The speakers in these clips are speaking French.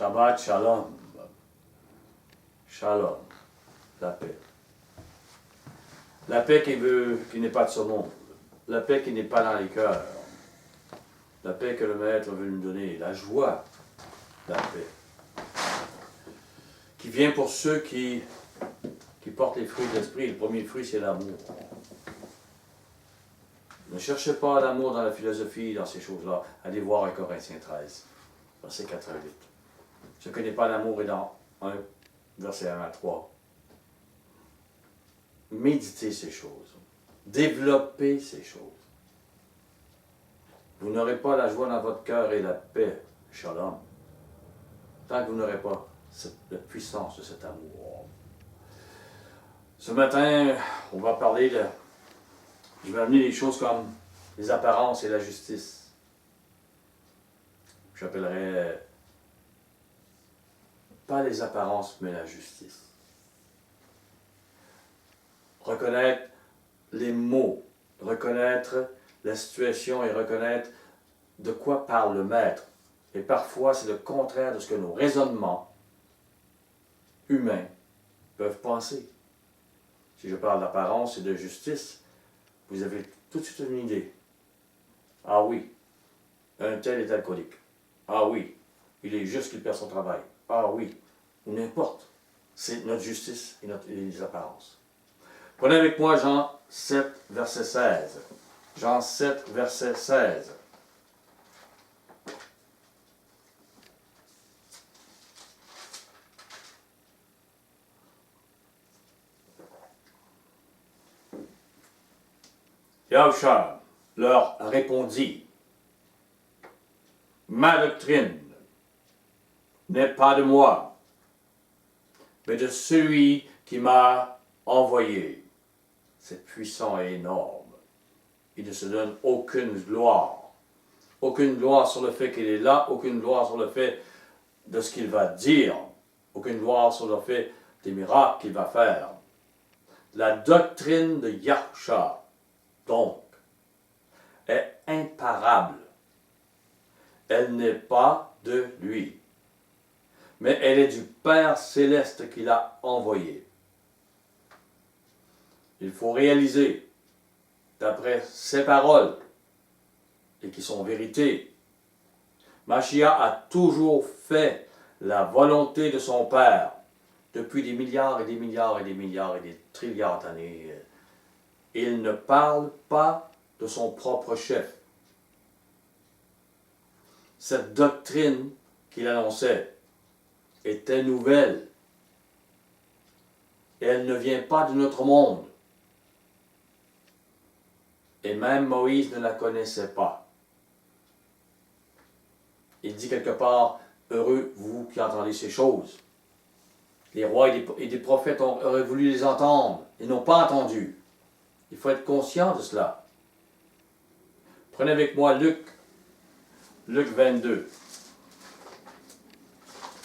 Shabbat Shalom. Shalom. La paix. La paix qui n'est pas de ce monde. La paix qui n'est pas dans les cœurs. La paix que le Maître veut nous donner. La joie de la paix. Qui vient pour ceux qui portent les fruits de l'esprit. Le premier fruit, c'est l'amour. Ne cherchez pas l'amour dans la philosophie, dans ces choses-là. Allez voir 1 Corinthiens 13, verset 4 à 8. Ce qui n'est pas l'amour est dans 1, verset 1 à 3. Méditez ces choses. Développez ces choses. Vous n'aurez pas la joie dans votre cœur et la paix, shalom, tant que vous n'aurez pas la puissance de cet amour. Ce matin, on va parler de... Je vais amener des choses comme les apparences et la justice. J'appellerais pas les apparences, mais la justice. Reconnaître les mots, reconnaître la situation et reconnaître de quoi parle le Maître. Et parfois, c'est le contraire de ce que nos raisonnements humains peuvent penser. Si je parle d'apparence et de justice, vous avez tout de suite une idée. Ah oui, un tel est alcoolique. Ah oui, il est juste qu'il perd son travail. Ah oui, ou n'importe. C'est notre justice et les apparences. Prenez avec moi Jean 7, verset 16. Jean 7, verset 16. Yahushua leur répondit, « Ma doctrine n'est pas de moi, mais de celui qui m'a envoyé. » C'est puissant et énorme. Il ne se donne aucune gloire. Aucune gloire sur le fait qu'il est là, aucune gloire sur le fait de ce qu'il va dire, aucune gloire sur le fait des miracles qu'il va faire. La doctrine de Yahushua, donc, est imparable. Elle n'est pas de lui, mais elle est du Père céleste qui l'a envoyé. Il faut réaliser, d'après ses paroles, et qui sont vérité, Mashiach a toujours fait la volonté de son Père, depuis des milliards et des milliards et des milliards et des trilliards d'années. Il ne parle pas de son propre chef. Cette doctrine qu'il annonçait était nouvelle. Et elle ne vient pas de notre monde. Et même Moïse ne la connaissait pas. Il dit quelque part, « Heureux vous qui entendez ces choses. » Les rois et des prophètes auraient voulu les entendre. Ils n'ont pas entendu. Il faut être conscient de cela. Prenez avec moi Luc 22.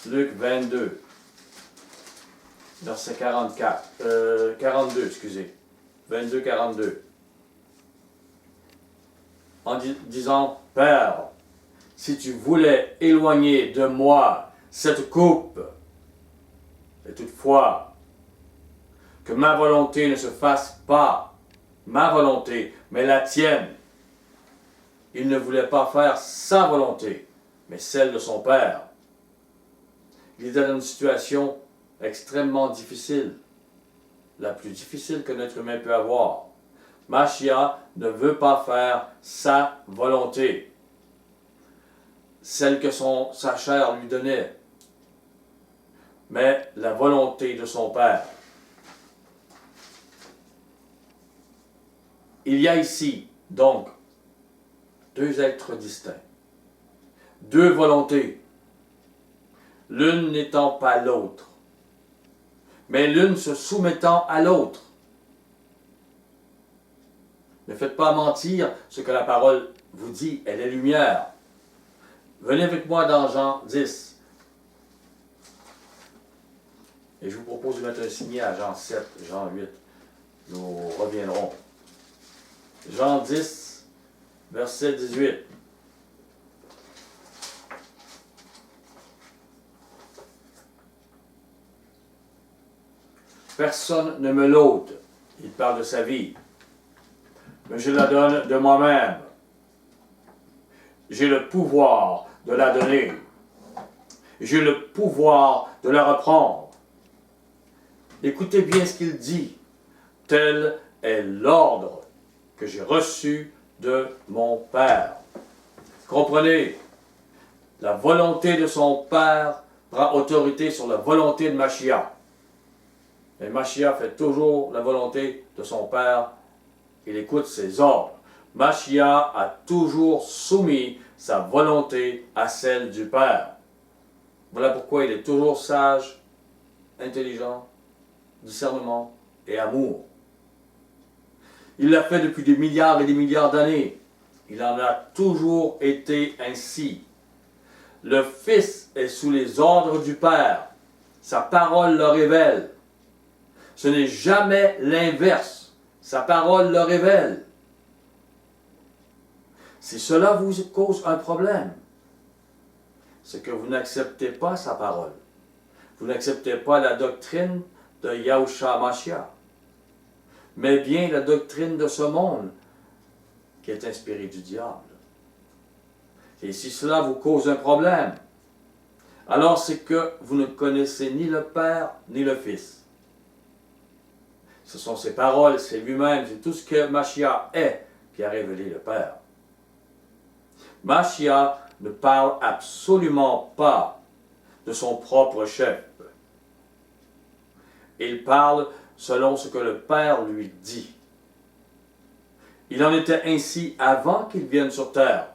Luc 22, verset 42, excusez. 22, 42. En disant, « Père, si tu voulais éloigner de moi cette coupe, et toutefois, que ma volonté ne se fasse pas, ma volonté, mais la tienne. » Il ne voulait pas faire sa volonté, mais celle de son Père. Il était dans une situation extrêmement difficile, la plus difficile que notre humain peut avoir. Mashiach ne veut pas faire sa volonté, celle que sa chair lui donnait, mais la volonté de son Père. Il y a ici, donc, deux êtres distincts, deux volontés, l'une n'étant pas l'autre, mais l'une se soumettant à l'autre. Ne faites pas mentir ce que la parole vous dit, elle est lumière. Venez avec moi dans Jean 10. Et je vous propose de mettre un signet à Jean 7, Jean 8. Nous reviendrons. Jean 10, verset 18. Personne ne me l'ôte. Il parle de sa vie. Mais je la donne de moi-même. J'ai le pouvoir de la donner. J'ai le pouvoir de la reprendre. Écoutez bien ce qu'il dit. Tel est l'ordre que j'ai reçu de mon Père. Comprenez, la volonté de son Père prend autorité sur la volonté de Mashiach. Et Mashiach fait toujours la volonté de son Père. Il écoute ses ordres. Mashiach a toujours soumis sa volonté à celle du Père. Voilà pourquoi il est toujours sage, intelligent, discernement et amour. Il l'a fait depuis des milliards et des milliards d'années. Il en a toujours été ainsi. Le Fils est sous les ordres du Père. Sa parole le révèle. Ce n'est jamais l'inverse. Sa parole le révèle. Si cela vous cause un problème, c'est que vous n'acceptez pas sa parole. Vous n'acceptez pas la doctrine de Yahushua Mashiach, mais bien la doctrine de ce monde qui est inspirée du diable. Et si cela vous cause un problème, alors c'est que vous ne connaissez ni le Père ni le Fils. Ce sont ses paroles, c'est lui-même, c'est tout ce que Mashiach est qui a révélé le Père. Mashiach ne parle absolument pas de son propre chef. Il parle selon ce que le Père lui dit. Il en était ainsi avant qu'il vienne sur terre.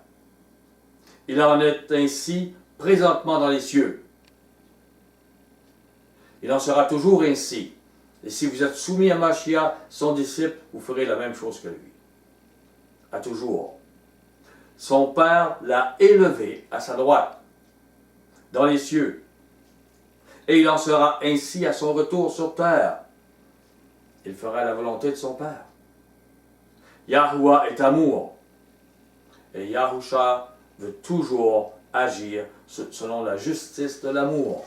Il en est ainsi présentement dans les cieux. Il en sera toujours ainsi. Et si vous êtes soumis à Mashiach, son disciple, vous ferez la même chose que lui. À toujours. Son Père l'a élevé à sa droite, dans les cieux. Et il en sera ainsi à son retour sur terre. Il fera la volonté de son Père. Yahuwah est amour. Et Yahusha veut toujours agir selon la justice de l'amour.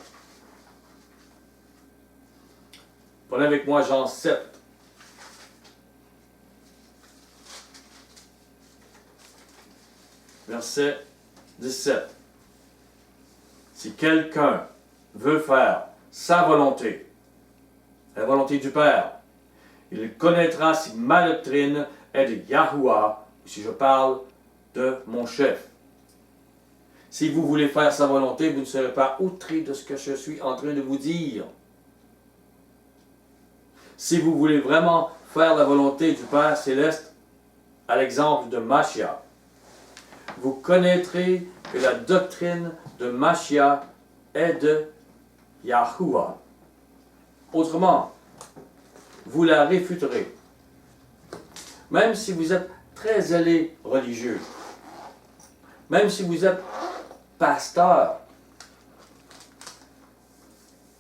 Prenez avec moi Jean 7. Verset 17. Si quelqu'un veut faire sa volonté, la volonté du Père, il connaîtra si ma doctrine est de Yahuwah ou si je parle de mon chef. Si vous voulez faire sa volonté, vous ne serez pas outré de ce que je suis en train de vous dire. Si vous voulez vraiment faire la volonté du Père céleste, à l'exemple de Mashiach, vous connaîtrez que la doctrine de Mashiach est de Yahuwah. Autrement, vous la réfuterez. Même si vous êtes très zélé religieux, même si vous êtes pasteur,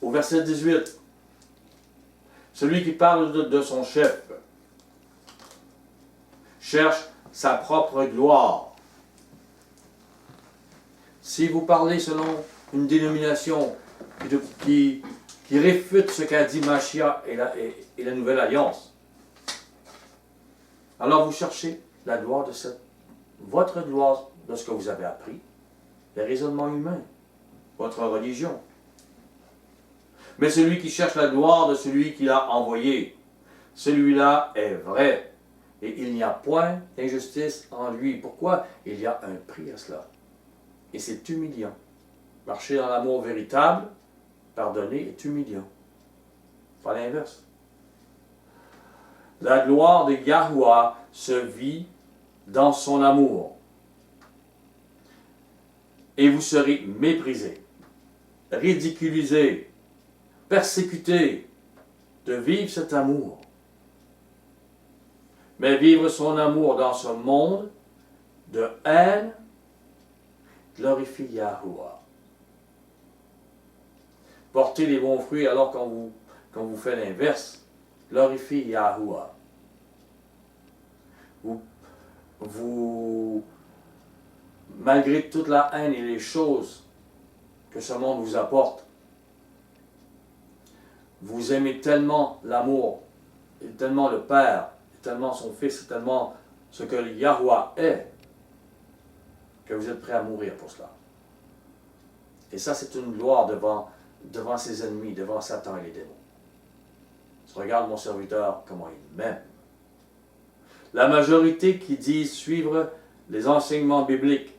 au verset 18, celui qui parle de son chef cherche sa propre gloire. Si vous parlez selon une dénomination qui réfute ce qu'a dit Mashiach et la nouvelle alliance, alors vous cherchez la gloire de votre gloire de ce que vous avez appris, les raisonnements humains, votre religion. Mais celui qui cherche la gloire de celui qui l'a envoyé, celui-là est vrai. Et il n'y a point d'injustice en lui. Pourquoi? Il y a un prix à cela. Et c'est humiliant. Marcher dans l'amour véritable, pardonner, est humiliant. Pas l'inverse. La gloire de Yahuwah se vit dans son amour. Et vous serez méprisés, ridiculisés, persécutés de vivre cet amour. Mais vivre son amour dans ce monde de haine glorifie Yahuwah. Porter les bons fruits alors qu'on vous fait l'inverse glorifie Yahuwah. Vous, malgré toute la haine et les choses que ce monde vous apporte, vous aimez tellement l'amour, et tellement le Père, et tellement son Fils, et tellement ce que Yahweh est, que vous êtes prêt à mourir pour cela. Et ça, c'est une gloire devant ses ennemis, devant Satan et les démons. Regarde mon serviteur, comment il m'aime. La majorité qui disent suivre les enseignements bibliques,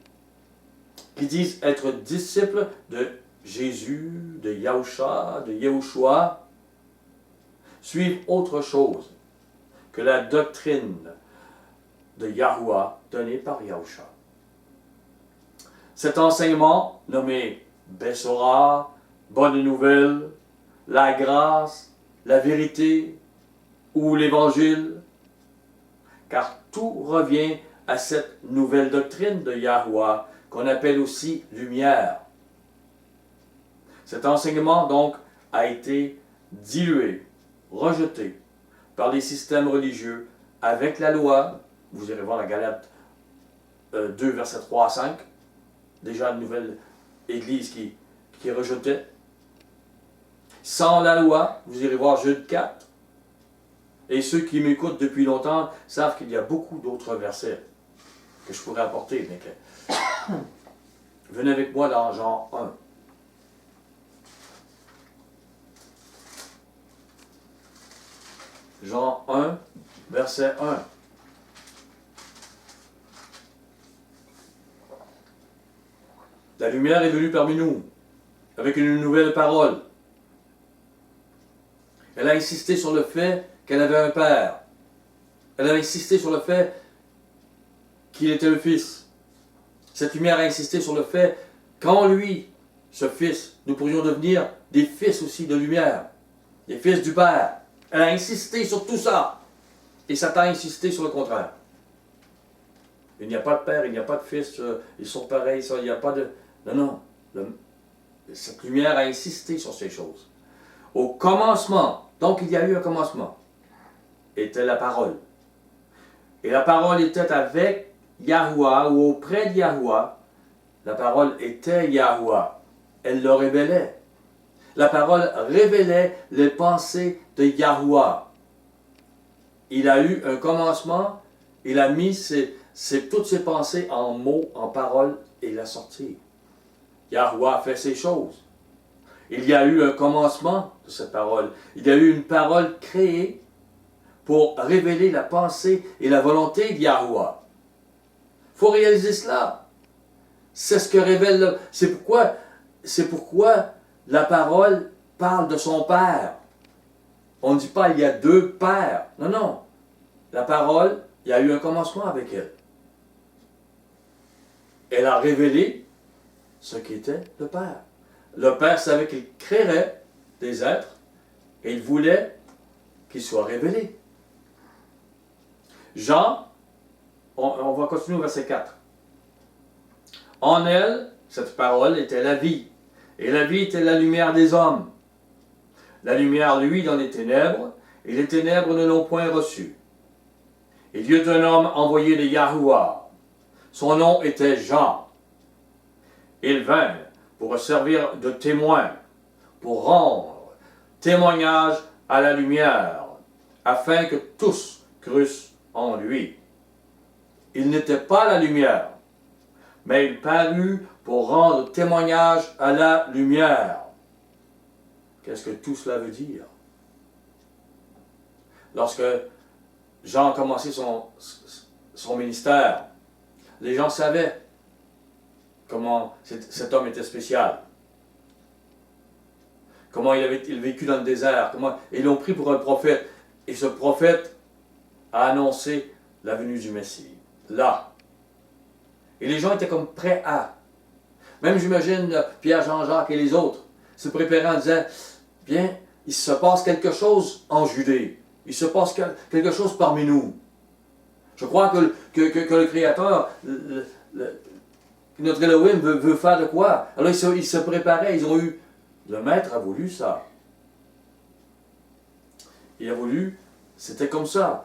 qui disent être disciples de Jésus, de Yahusha, de Yahushua, suivent autre chose que la doctrine de Yahuwah donnée par Yahusha. Cet enseignement, nommé Bessora, Bonne Nouvelle, la grâce, la vérité ou l'Évangile, car tout revient à cette nouvelle doctrine de Yahuwah qu'on appelle aussi lumière. Cet enseignement donc a été dilué, rejeté par les systèmes religieux avec la loi. Vous irez voir la Galate 2, versets 3 à 5, déjà une nouvelle église qui rejetait. Sans la loi, vous irez voir Jude 4. Et ceux qui m'écoutent depuis longtemps savent qu'il y a beaucoup d'autres versets que je pourrais apporter. Mais que... Venez avec moi dans Jean 1. Jean 1, verset 1. La lumière est venue parmi nous, avec une nouvelle parole. Elle a insisté sur le fait qu'elle avait un père. Elle a insisté sur le fait qu'il était le Fils. Cette lumière a insisté sur le fait qu'en lui, ce Fils, nous pourrions devenir des fils aussi de lumière, des fils du Père. Elle a insisté sur tout ça. Et Satan a insisté sur le contraire. Il n'y a pas de père, il n'y a pas de fils, ils sont pareils, ça, il n'y a pas de... Non. Cette lumière a insisté sur ces choses. Au commencement, donc il y a eu un commencement, était la parole. Et la parole était avec Yahuwah ou auprès de Yahuwah. La parole était Yahuwah. Elle le révélait. La parole révélait les pensées de Yahuwah. Il a eu un commencement, il a mis toutes ses pensées en mots, en paroles, et il a sorti. Yahuwah a fait ces choses. Il y a eu un commencement de cette parole. Il y a eu une parole créée pour révéler la pensée et la volonté de Yahuwah. Il faut réaliser cela. C'est ce que révèle... C'est pourquoi la parole parle de son Père. On ne dit pas il y a deux pères. Non. La parole, il y a eu un commencement avec elle. Elle a révélé ce qu'était le Père. Le Père savait qu'il créerait des êtres et il voulait qu'ils soient révélés. Jean, on va continuer au verset 4. En elle, cette parole était la vie, et la vie était la lumière des hommes. La lumière, lui, dans les ténèbres, et les ténèbres ne l'ont point reçue. Il y eut un homme envoyé de Yahuwah. Son nom était Jean. Il vint pour servir de témoin, pour rendre témoignage à la lumière, afin que tous crussent en lui. Il n'était pas la lumière, mais il parut pour rendre témoignage à la lumière. Qu'est-ce que tout cela veut dire? Lorsque Jean a commencé son ministère, les gens savaient comment cet homme était spécial. Comment il vécu dans le désert. Et ils l'ont pris pour un prophète. Et ce prophète a annoncé la venue du Messie. Là. Et les gens étaient comme prêts à. Même j'imagine Pierre, Jean-Jacques et les autres se préparant en disant, bien, il se passe quelque chose en Judée. Il se passe quelque chose parmi nous. Je crois que le Créateur, notre Elohim veut faire de quoi? Alors ils se préparaient, ils ont eu... Le Maître a voulu ça. Il a voulu, c'était comme ça.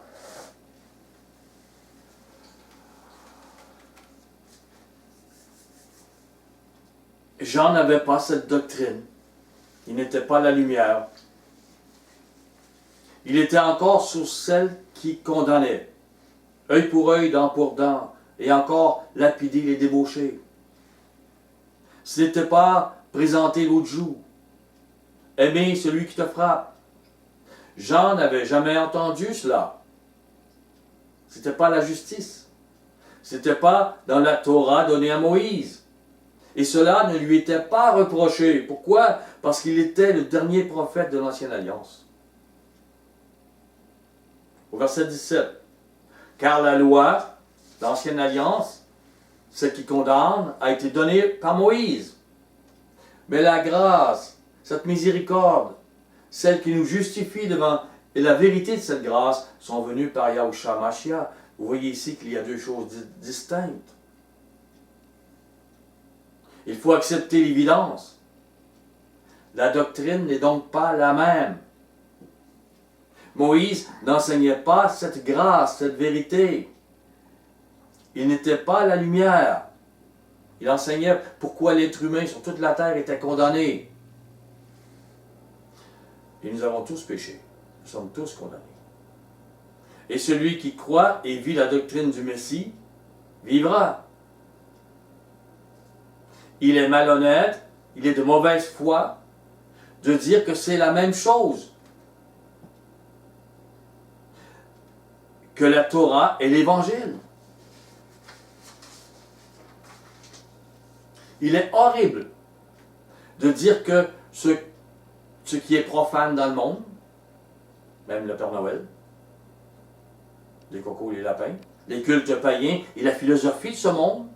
Jean n'avait pas cette doctrine. Il n'était pas la lumière. Il était encore sur celle qui condamnait. Œil pour œil, dent pour dent, et encore lapider les débauchés. Ce n'était pas présenter l'autre joue. Aimer celui qui te frappe. Jean n'avait jamais entendu cela. Ce n'était pas la justice. Ce n'était pas dans la Torah donnée à Moïse. Et cela ne lui était pas reproché. Pourquoi? Parce qu'il était le dernier prophète de l'Ancienne Alliance. Au verset 17. Car la loi, l'Ancienne Alliance, celle qui condamne, a été donnée par Moïse. Mais la grâce, cette miséricorde, celle qui nous justifie devant, et la vérité de cette grâce sont venues par Yahushua Mashiach. Vous voyez ici qu'il y a deux choses distinctes. Il faut accepter l'évidence. La doctrine n'est donc pas la même. Moïse n'enseignait pas cette grâce, cette vérité. Il n'était pas la lumière. Il enseignait pourquoi l'être humain sur toute la terre était condamné. Et nous avons tous péché. Nous sommes tous condamnés. Et celui qui croit et vit la doctrine du Messie vivra. Il est malhonnête, il est de mauvaise foi de dire que c'est la même chose que la Torah et l'Évangile. Il est horrible de dire que ce qui est profane dans le monde, même le Père Noël, les cocos et les lapins, les cultes païens et la philosophie de ce monde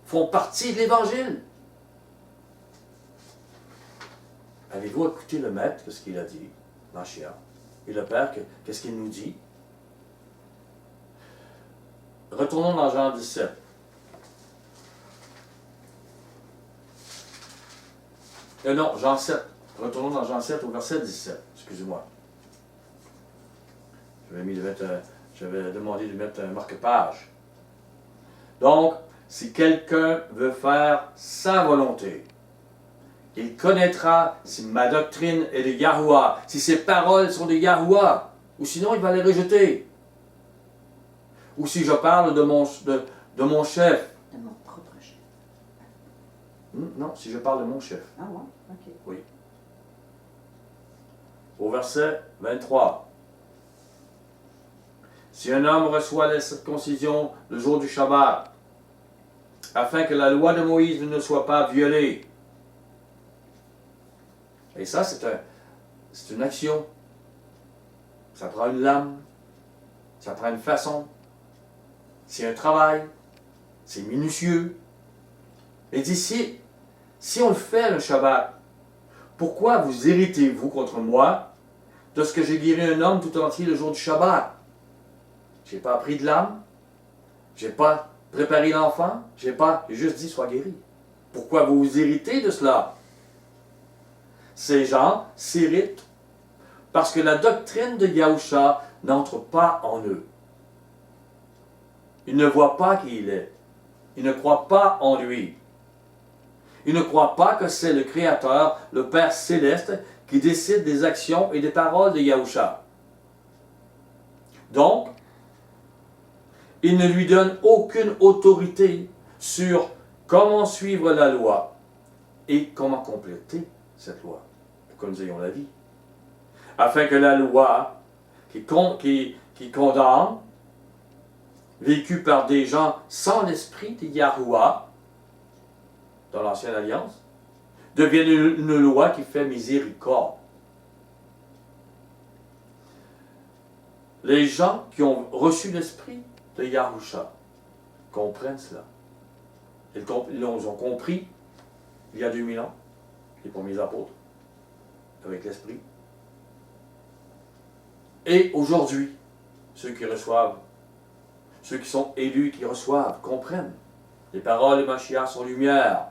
font partie de l'Évangile. Avez-vous écouté le Maître, qu'est-ce qu'il a dit, Mashiach? Et le Père, qu'est-ce qu'il nous dit? Retournons dans Jean 17. Non, Jean 7. Retournons dans Jean 7 au verset 17. Excusez-moi. J'avais demandé de mettre un marque-page. Donc, si quelqu'un veut faire sa volonté, il connaîtra si ma doctrine est de Yahuwah, si ses paroles sont de Yahuwah, ou sinon il va les rejeter. Ou si je parle de mon chef. De mon propre chef. Non, si je parle de mon chef. Ah ouais, ok. Oui. Au verset 23. Si un homme reçoit la circoncision le jour du Shabbat, afin que la loi de Moïse ne soit pas violée. Et ça, c'est une action. Ça prend une lame, ça prend une façon, c'est un travail, c'est minutieux. Et d'ici, si on le fait le Shabbat, pourquoi vous irritez-vous contre moi de ce que j'ai guéri un homme tout entier le jour du Shabbat? Je n'ai pas appris de l'âme, je n'ai pas préparé l'enfant, j'ai juste dit sois guéri. Pourquoi vous vous irritez de cela? Ces gens s'irritent parce que la doctrine de Yahushua n'entre pas en eux. Ils ne voient pas qui il est. Ils ne croient pas en lui. Ils ne croient pas que c'est le Créateur, le Père Céleste, qui décide des actions et des paroles de Yahushua. Donc, ils ne lui donnent aucune autorité sur comment suivre la loi et comment compléter cette loi, pour que nous ayons la vie. Afin que la loi qui condamne, vécue par des gens sans l'esprit de Yahuwah, dans l'Ancienne Alliance, devienne une loi qui fait miséricorde. Les gens qui ont reçu l'esprit de Yahushua comprennent cela. Ils ont compris il y a 2000 ans, les premiers apôtres, avec l'esprit. Et aujourd'hui, ceux qui reçoivent, ceux qui sont élus, qui reçoivent, comprennent. Les paroles de Mashiach sont lumière.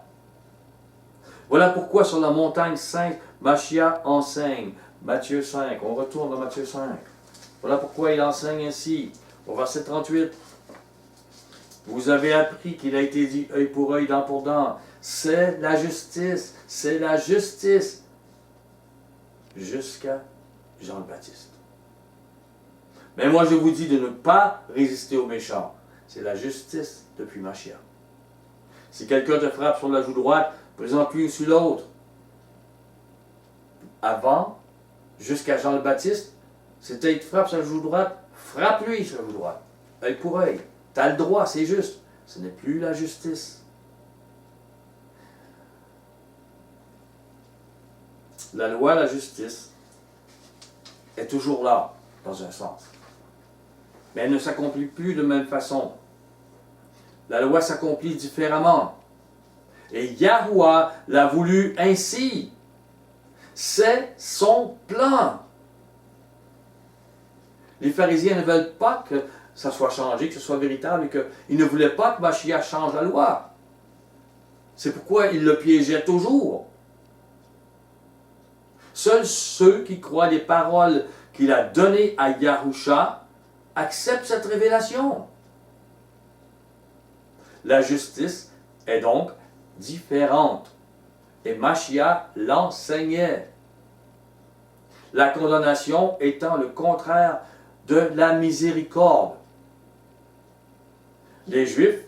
Voilà pourquoi sur la montagne sainte, Mashiach enseigne. Matthieu 5, on retourne dans Matthieu 5. Voilà pourquoi il enseigne ainsi, au verset 38. Vous avez appris qu'il a été dit œil pour œil, dent pour dent. C'est la justice, c'est la justice. Jusqu'à Jean le Baptiste. Mais moi je vous dis de ne pas résister aux méchants. C'est la justice depuis Mashiach. Si quelqu'un te frappe sur la joue droite, présente-lui aussi l'autre. Avant, jusqu'à Jean le Baptiste, c'était il te frappe sur la joue droite, frappe-lui sur la joue droite. Œil pour œil. Tu as le droit, c'est juste. Ce n'est plus la justice. La loi, la justice, est toujours là, dans un sens. Mais elle ne s'accomplit plus de même façon. La loi s'accomplit différemment. Et Yahuwah l'a voulu ainsi. C'est son plan. Les pharisiens ne veulent pas que ça soit changé, que ce soit véritable, et qu'ils ne voulaient pas que Mashiach change la loi. C'est pourquoi ils le piégeaient toujours. Seuls ceux qui croient les paroles qu'il a données à Yahusha acceptent cette révélation. La justice est donc différente. Et Mashiach l'enseignait. La condamnation étant le contraire de la miséricorde. Les Juifs,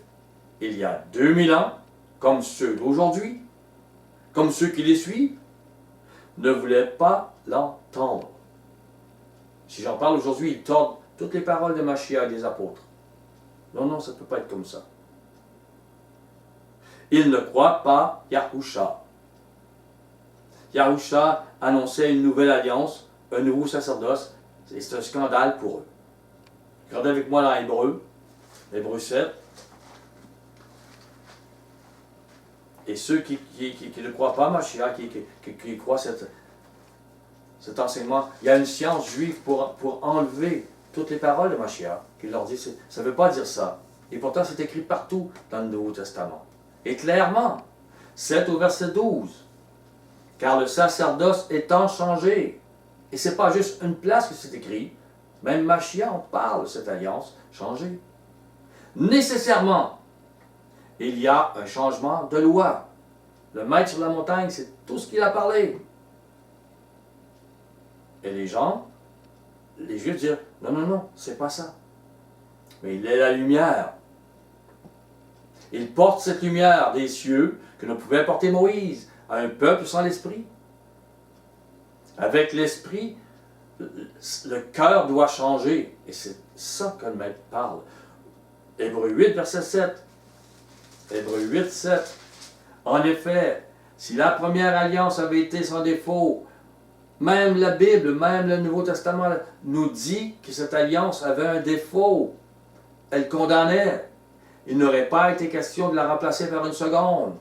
il y a 2000 ans, comme ceux d'aujourd'hui, comme ceux qui les suivent, ne voulaient pas l'entendre. Si j'en parle aujourd'hui, ils tordent toutes les paroles de Mashiach et des apôtres. Non, non, ça ne peut pas être comme ça. Ils ne croient pas Yahusha. Yahusha annonçait une nouvelle alliance, un nouveau sacerdoce, et c'est un scandale pour eux. Regardez avec moi dans Hébreu 7. Et ceux qui ne croient pas Mashiach, qui croient cet enseignement, il y a une science juive pour enlever toutes les paroles de Mashiach, qui leur dit, ça ne veut pas dire ça. Et pourtant, c'est écrit partout dans le Nouveau Testament. Et clairement, 7 au verset 12. Car le sacerdoce étant changé, et ce n'est pas juste une place que c'est écrit, même Mashiach, on parle de cette alliance changée. Nécessairement, il y a un changement de loi. Le maître sur la montagne, c'est tout ce qu'il a parlé. Et les gens, les Juifs disent, non, non, non, c'est pas ça. Mais il est la lumière. Il porte cette lumière des cieux que ne pouvait porter Moïse à un peuple sans l'esprit. Avec l'esprit, le cœur doit changer. Et c'est ça que le maître parle. Hébreu 8, verset 7. Hébreu 8, 7. En effet, si la première alliance avait été sans défaut, même la Bible, même le Nouveau Testament nous dit que cette alliance avait un défaut. Elle condamnait. Il n'aurait pas été question de la remplacer par une seconde.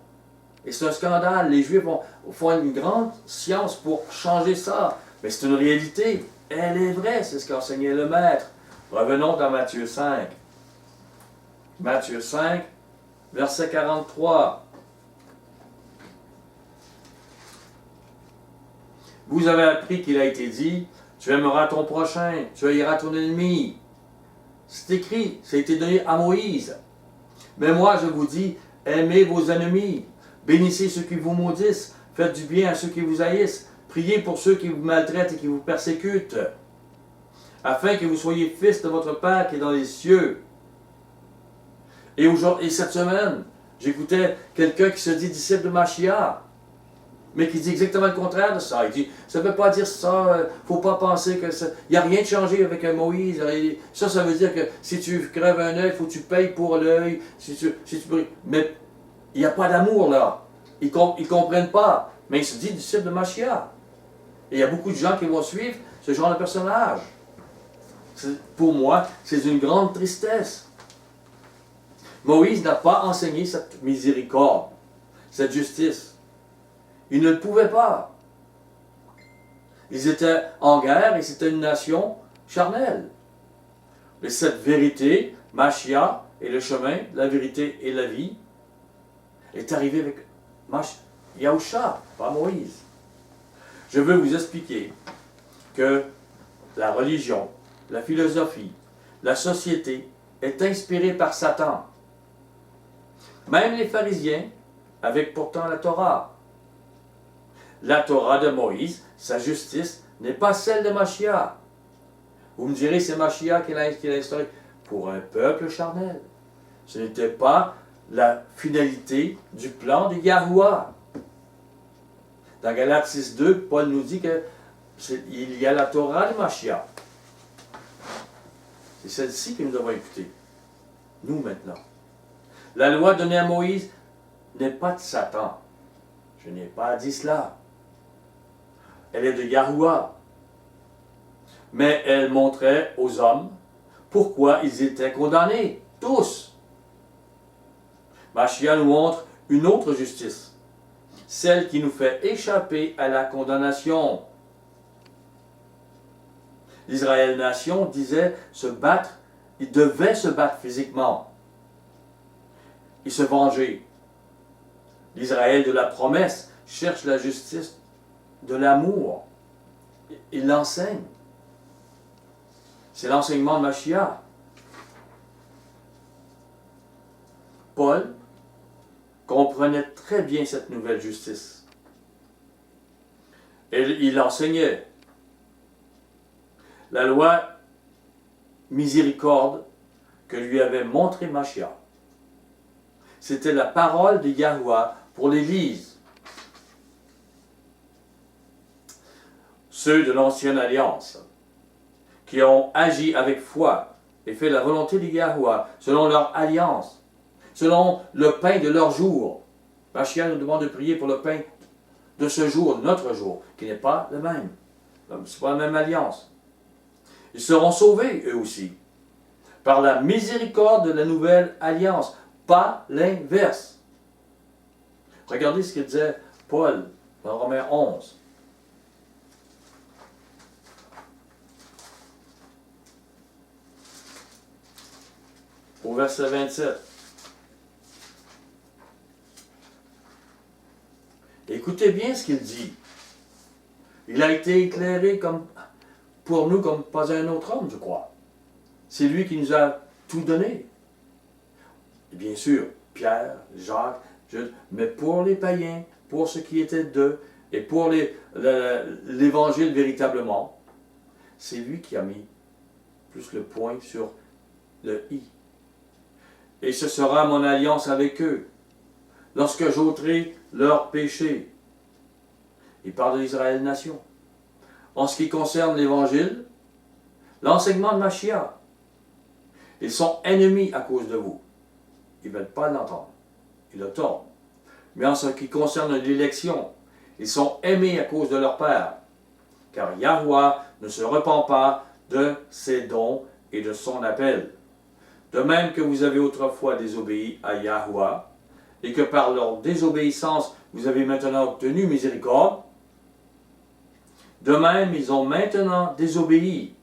Et c'est un scandale. Les Juifs font une grande science pour changer ça. Mais c'est une réalité. Elle est vraie, c'est ce qu'enseignait le Maître. Revenons dans Matthieu 5. Matthieu 5, verset 43. Vous avez appris qu'il a été dit, tu aimeras ton prochain, tu haïras ton ennemi. C'est écrit, ça a été donné à Moïse. Mais moi, je vous dis, aimez vos ennemis, bénissez ceux qui vous maudissent, faites du bien à ceux qui vous haïssent, priez pour ceux qui vous maltraitent et qui vous persécutent, afin que vous soyez fils de votre Père qui est dans les cieux. Et cette semaine, j'écoutais quelqu'un qui se dit disciple de Mashiach, mais qui dit exactement le contraire de ça. Il dit, ça ne veut pas dire ça, il ne faut pas penser que ça... Il n'y a rien de changé avec un Moïse. Ça veut dire que si tu crèves un œil, il faut que tu payes pour l'œil. Mais il n'y a pas d'amour là. Ils ne comprennent pas. Mais il se dit disciple de Mashiach. Et il y a beaucoup de gens qui vont suivre ce genre de personnage. Pour moi, c'est une grande tristesse. Moïse n'a pas enseigné cette miséricorde, cette justice. Il ne le pouvait pas. Ils étaient en guerre et c'était une nation charnelle. Mais cette vérité, Mashiach est le chemin, la vérité et la vie, est arrivée avec Yahusha, pas Moïse. Je veux vous expliquer que la religion, la philosophie, la société est inspirée par Satan. Même les pharisiens, avec pourtant la Torah. La Torah de Moïse, sa justice, n'est pas celle de Mashiach. Vous me direz, c'est Mashiach qui l'a instauré. Pour un peuple charnel. Ce n'était pas la finalité du plan de Yahuwah. Dans Galates 6.2, Paul nous dit qu'il y a la Torah de Mashiach. C'est celle-ci que nous devons écouter. Nous maintenant. La loi donnée à Moïse n'est pas de Satan. Je n'ai pas dit cela. Elle est de Yahuwah. Mais elle montrait aux hommes pourquoi ils étaient condamnés. Tous. Mashiach nous montre une autre justice. Celle qui nous fait échapper à la condamnation. L'Israël nation disait se battre, il devait se battre physiquement. Il se venger. L'Israël de la promesse cherche la justice de l'amour. Il l'enseigne. C'est l'enseignement de Mashiach. Paul comprenait très bien cette nouvelle justice. Et il enseignait la loi miséricorde que lui avait montré Mashiach. C'était la parole de Yahuwah pour l'Église. Ceux de l'ancienne alliance qui ont agi avec foi et fait la volonté de Yahuwah selon leur alliance, selon le pain de leur jour. Mashiach nous demande de prier pour le pain de ce jour, de notre jour, qui n'est pas le même. Ce n'est pas la même alliance. Ils seront sauvés, eux aussi, par la miséricorde de la nouvelle alliance, pas l'inverse. Regardez ce que disait Paul dans Romains 11. Au verset 27. Écoutez bien ce qu'il dit. Il a été éclairé pour nous comme pas un autre homme, je crois. C'est lui qui nous a tout donné. Et bien sûr, Pierre, Jacques, mais pour les païens, pour ceux qui étaient d'eux, et pour l'Évangile véritablement, c'est lui qui a mis plus le point sur le i. Et ce sera mon alliance avec eux, lorsque j'ôterai leurs péchés. Il parle de l'Israël nation. En ce qui concerne l'Évangile, l'enseignement de Mashiach, ils sont ennemis à cause de vous. Ils ne veulent pas l'entendre. Ils le tordent. Mais en ce qui concerne l'élection, ils sont aimés à cause de leur Père. Car Yahuwah ne se repent pas de ses dons et de son appel. De même que vous avez autrefois désobéi à Yahuwah, et que par leur désobéissance, vous avez maintenant obtenu miséricorde, de même, ils ont maintenant désobéi.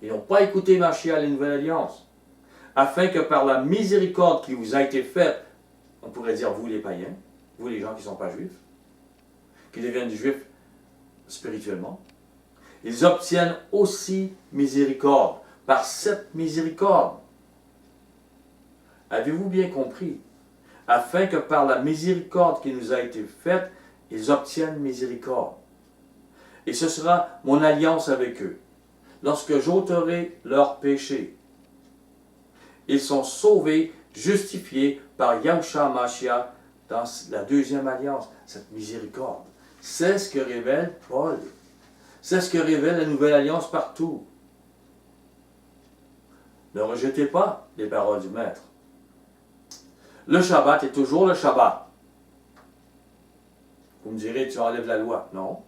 Ils n'ont pas écouté Mashiach, la nouvelle alliance, afin que par la miséricorde qui vous a été faite, on pourrait dire vous les païens, vous les gens qui ne sont pas juifs, qui deviennent juifs spirituellement, ils obtiennent aussi miséricorde, par cette miséricorde. Avez-vous bien compris? Afin que par la miséricorde qui nous a été faite, ils obtiennent miséricorde. Et ce sera mon alliance avec eux, lorsque j'ôterai leurs péchés. Ils sont sauvés, justifiés par Yahushua Mashiach dans la deuxième alliance, cette miséricorde. C'est ce que révèle Paul. C'est ce que révèle la nouvelle alliance partout. Ne rejetez pas les paroles du Maître. Le Shabbat est toujours le Shabbat. Vous me direz, tu enlèves la loi. Non.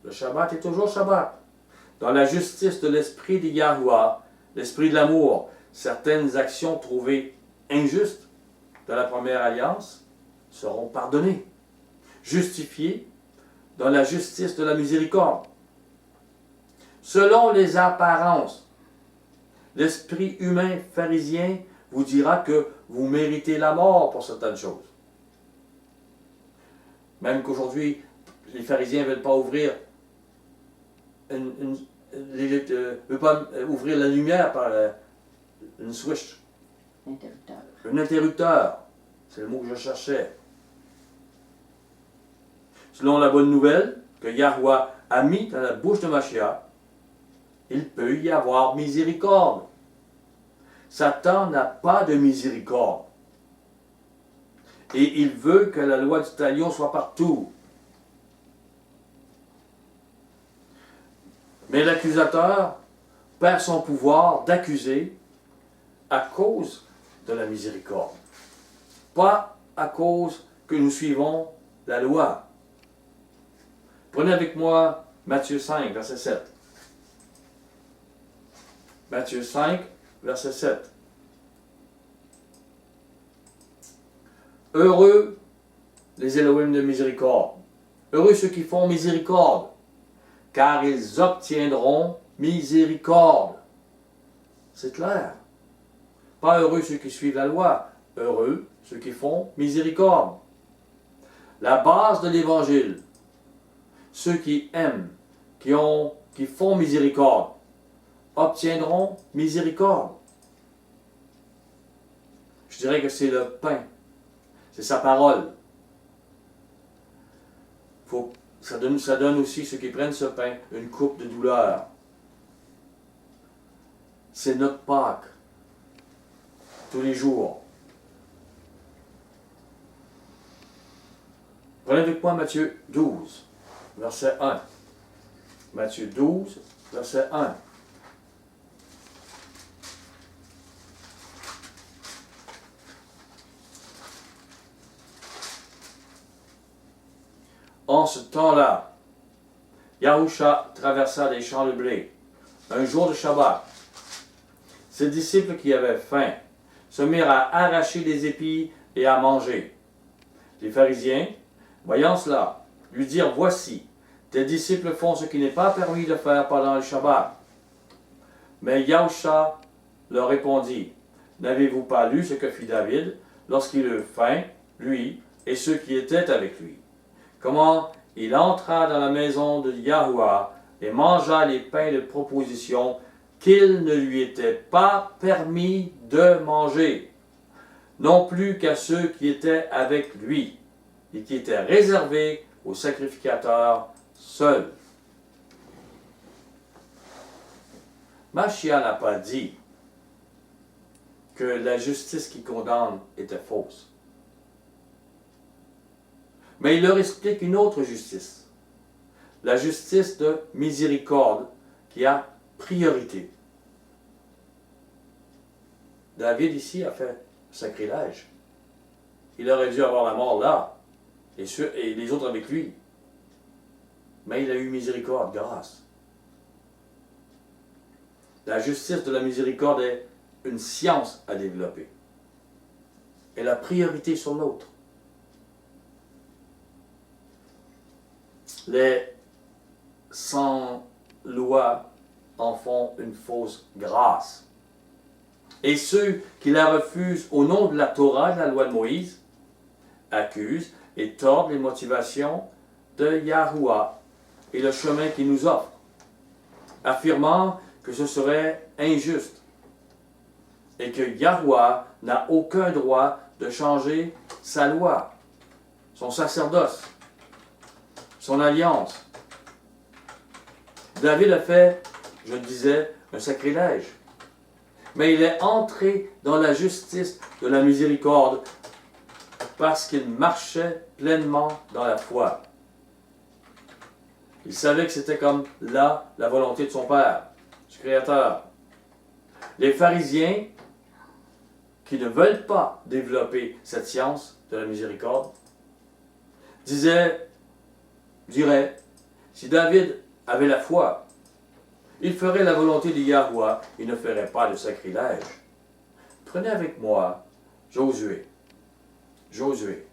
Le Shabbat est toujours Shabbat. Dans la justice de l'esprit de Yahuwah, l'esprit de l'amour, certaines actions trouvées injustes de la première alliance seront pardonnées, justifiées dans la justice de la miséricorde. Selon les apparences, l'esprit humain pharisien vous dira que vous méritez la mort pour certaines choses. Même qu'aujourd'hui, les pharisiens ne veulent pas ouvrir veulent pas ouvrir la lumière par une switch. Interrupteur. Un interrupteur. C'est le mot que je cherchais. Selon la bonne nouvelle que Yahuwah a mis dans la bouche de Mashiach, il peut y avoir miséricorde. Satan n'a pas de miséricorde. Et il veut que la loi du talion soit partout. Mais l'accusateur perd son pouvoir d'accuser à cause de la miséricorde. Pas à cause que nous suivons la loi. Prenez avec moi Matthieu 5, verset 7. Matthieu 5, verset 7. Heureux les Élohim de miséricorde. Heureux ceux qui font miséricorde, car ils obtiendront miséricorde. C'est clair. Pas heureux ceux qui suivent la loi, heureux ceux qui font miséricorde. La base de l'Évangile, ceux qui aiment, qui font miséricorde, obtiendront miséricorde. Je dirais que c'est le pain, c'est sa parole. Ça donne aussi, ceux qui prennent ce pain, une coupe de douleur. C'est notre Pâques, tous les jours. Prenez avec moi Matthieu 12, verset 1. Matthieu 12, verset 1. En ce temps-là, Yahusha traversa les champs de blé, un jour de Shabbat. Ses disciples qui avaient faim se mirent à arracher des épis et à manger. Les pharisiens, voyant cela, lui dirent, « Voici, tes disciples font ce qui n'est pas permis de faire pendant le Shabbat. » Mais Yahusha leur répondit, « N'avez-vous pas lu ce que fit David lorsqu'il eut faim, lui et ceux qui étaient avec lui? Comment il entra dans la maison de Yahuwah et mangea les pains de proposition qu'il ne lui était pas permis de manger, non plus qu'à ceux qui étaient avec lui, et qui étaient réservés aux sacrificateurs seuls. » Mashiach n'a pas dit que la justice qui condamne était fausse. Mais il leur explique une autre justice. La justice de miséricorde qui a priorité. David ici a fait sacrilège. Il aurait dû avoir la mort là, et les autres avec lui. Mais il a eu miséricorde, grâce. La justice de la miséricorde est une science à développer. Elle a priorité sur l'autre. Les sans-loi en font une fausse grâce. Et ceux qui la refusent au nom de la Torah, de la loi de Moïse, accusent et tordent les motivations de Yahuwah et le chemin qu'il nous offre, affirmant que ce serait injuste et que Yahuwah n'a aucun droit de changer sa loi, son sacerdoce, son alliance. David a fait, je le disais, un sacrilège. Mais il est entré dans la justice de la miséricorde parce qu'il marchait pleinement dans la foi. Il savait que c'était comme là la volonté de son Père, du Créateur. Les pharisiens qui ne veulent pas développer cette science de la miséricorde diraient, si David avait la foi, il ferait la volonté de Yahuwah, il ne ferait pas de sacrilège. Prenez avec moi Josué. Josué.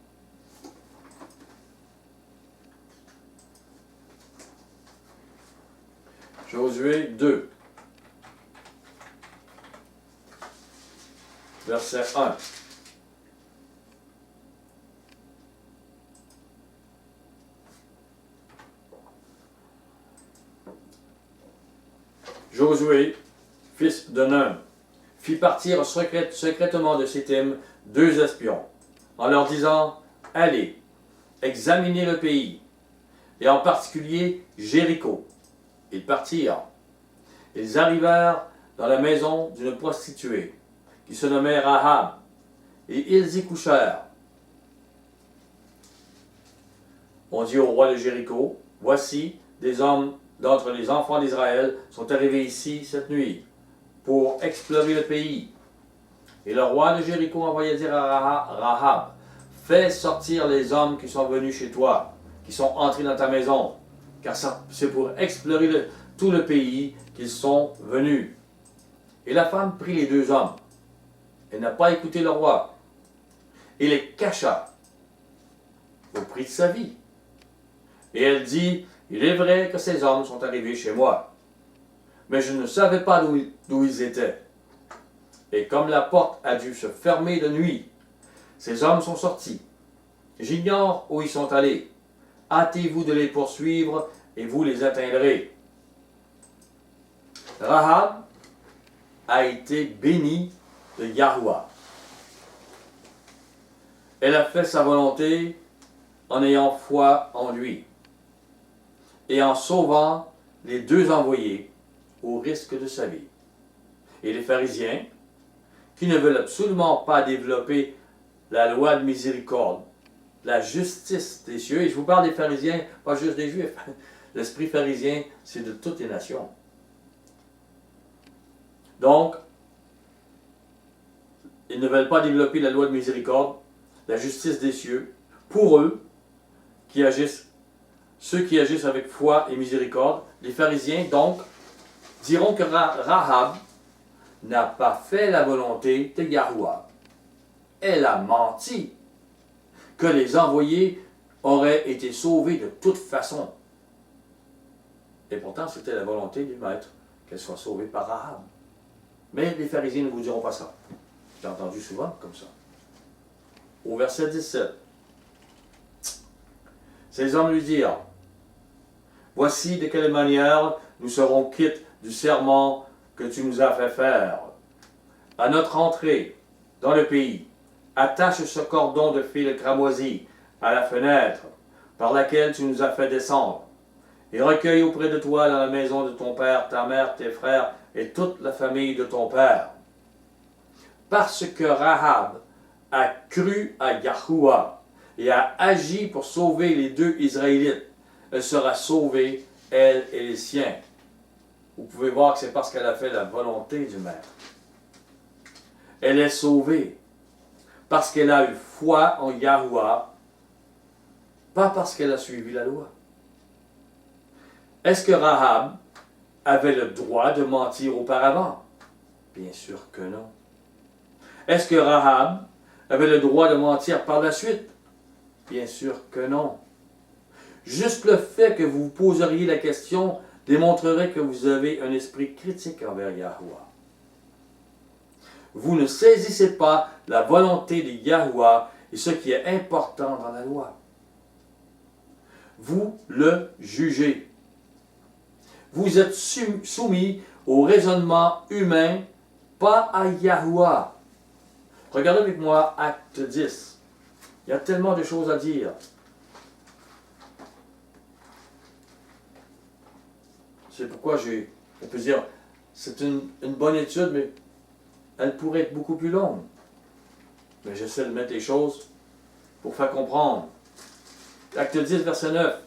Josué 2. Verset 1. Josué, fils de Nun, fit partir secrètement de Sittim 2 espions, en leur disant, « Allez, examinez le pays, et en particulier Jéricho. » Ils partirent. Ils arrivèrent dans la maison d'une prostituée, qui se nommait Rahab, et ils y couchèrent. On dit au roi de Jéricho, « Voici, des hommes d'entre les enfants d'Israël sont arrivés ici cette nuit pour explorer le pays. » Et le roi de Jéricho envoya dire à Rahab, « Fais sortir les hommes qui sont venus chez toi, qui sont entrés dans ta maison, car c'est pour explorer tout le pays qu'ils sont venus. » Et la femme prit les deux hommes. Elle n'a pas écouté le roi et les cacha au prix de sa vie. Et elle dit, « Il est vrai que ces hommes sont arrivés chez moi, mais je ne savais pas d'où ils étaient. Et comme la porte a dû se fermer de nuit, ces hommes sont sortis. J'ignore où ils sont allés. Hâtez-vous de les poursuivre et vous les atteindrez. » Rahab a été bénie de Yahweh. Elle a fait sa volonté en ayant foi en lui et en sauvant les deux envoyés au risque de sa vie. Et les pharisiens, qui ne veulent absolument pas développer la loi de miséricorde, la justice des cieux, et je vous parle des pharisiens, pas juste des juifs, l'esprit pharisien, c'est de toutes les nations. Donc, ils ne veulent pas développer la loi de miséricorde, la justice des cieux, pour eux, ceux qui agissent avec foi et miséricorde. Les pharisiens, donc, diront que Rahab n'a pas fait la volonté de Yahweh. Elle a menti, que les envoyés auraient été sauvés de toute façon. Et pourtant, c'était la volonté du Maître qu'elle soit sauvée par Rahab. Mais les pharisiens ne vous diront pas ça. J'ai entendu souvent comme ça. Au verset 17, ces hommes lui dirent, « Voici de quelle manière nous serons quittes du serment que tu nous as fait faire. À notre entrée dans le pays, attache ce cordon de fil cramoisi à la fenêtre par laquelle tu nous as fait descendre, et recueille auprès de toi dans la maison de ton père, ta mère, tes frères et toute la famille de ton père. » Parce que Rahab a cru à Yahuwah et a agi pour sauver les deux Israélites, elle sera sauvée, elle et les siens. Vous pouvez voir que c'est parce qu'elle a fait la volonté du Maître. Elle est sauvée parce qu'elle a eu foi en Yahuwah, pas parce qu'elle a suivi la loi. Est-ce que Rahab avait le droit de mentir auparavant? Bien sûr que non. Est-ce que Rahab avait le droit de mentir par la suite? Bien sûr que non. Juste le fait que vous vous poseriez la question démontrerait que vous avez un esprit critique envers Yahuwah. Vous ne saisissez pas la volonté de Yahuwah et ce qui est important dans la loi. Vous le jugez. Vous êtes soumis au raisonnement humain, pas à Yahuwah. Regardez avec moi Acte 10. Il y a tellement de choses à dire. C'est pourquoi on peut dire, c'est une bonne étude, mais elle pourrait être beaucoup plus longue. Mais j'essaie de mettre les choses pour faire comprendre. Acte 10, verset 9.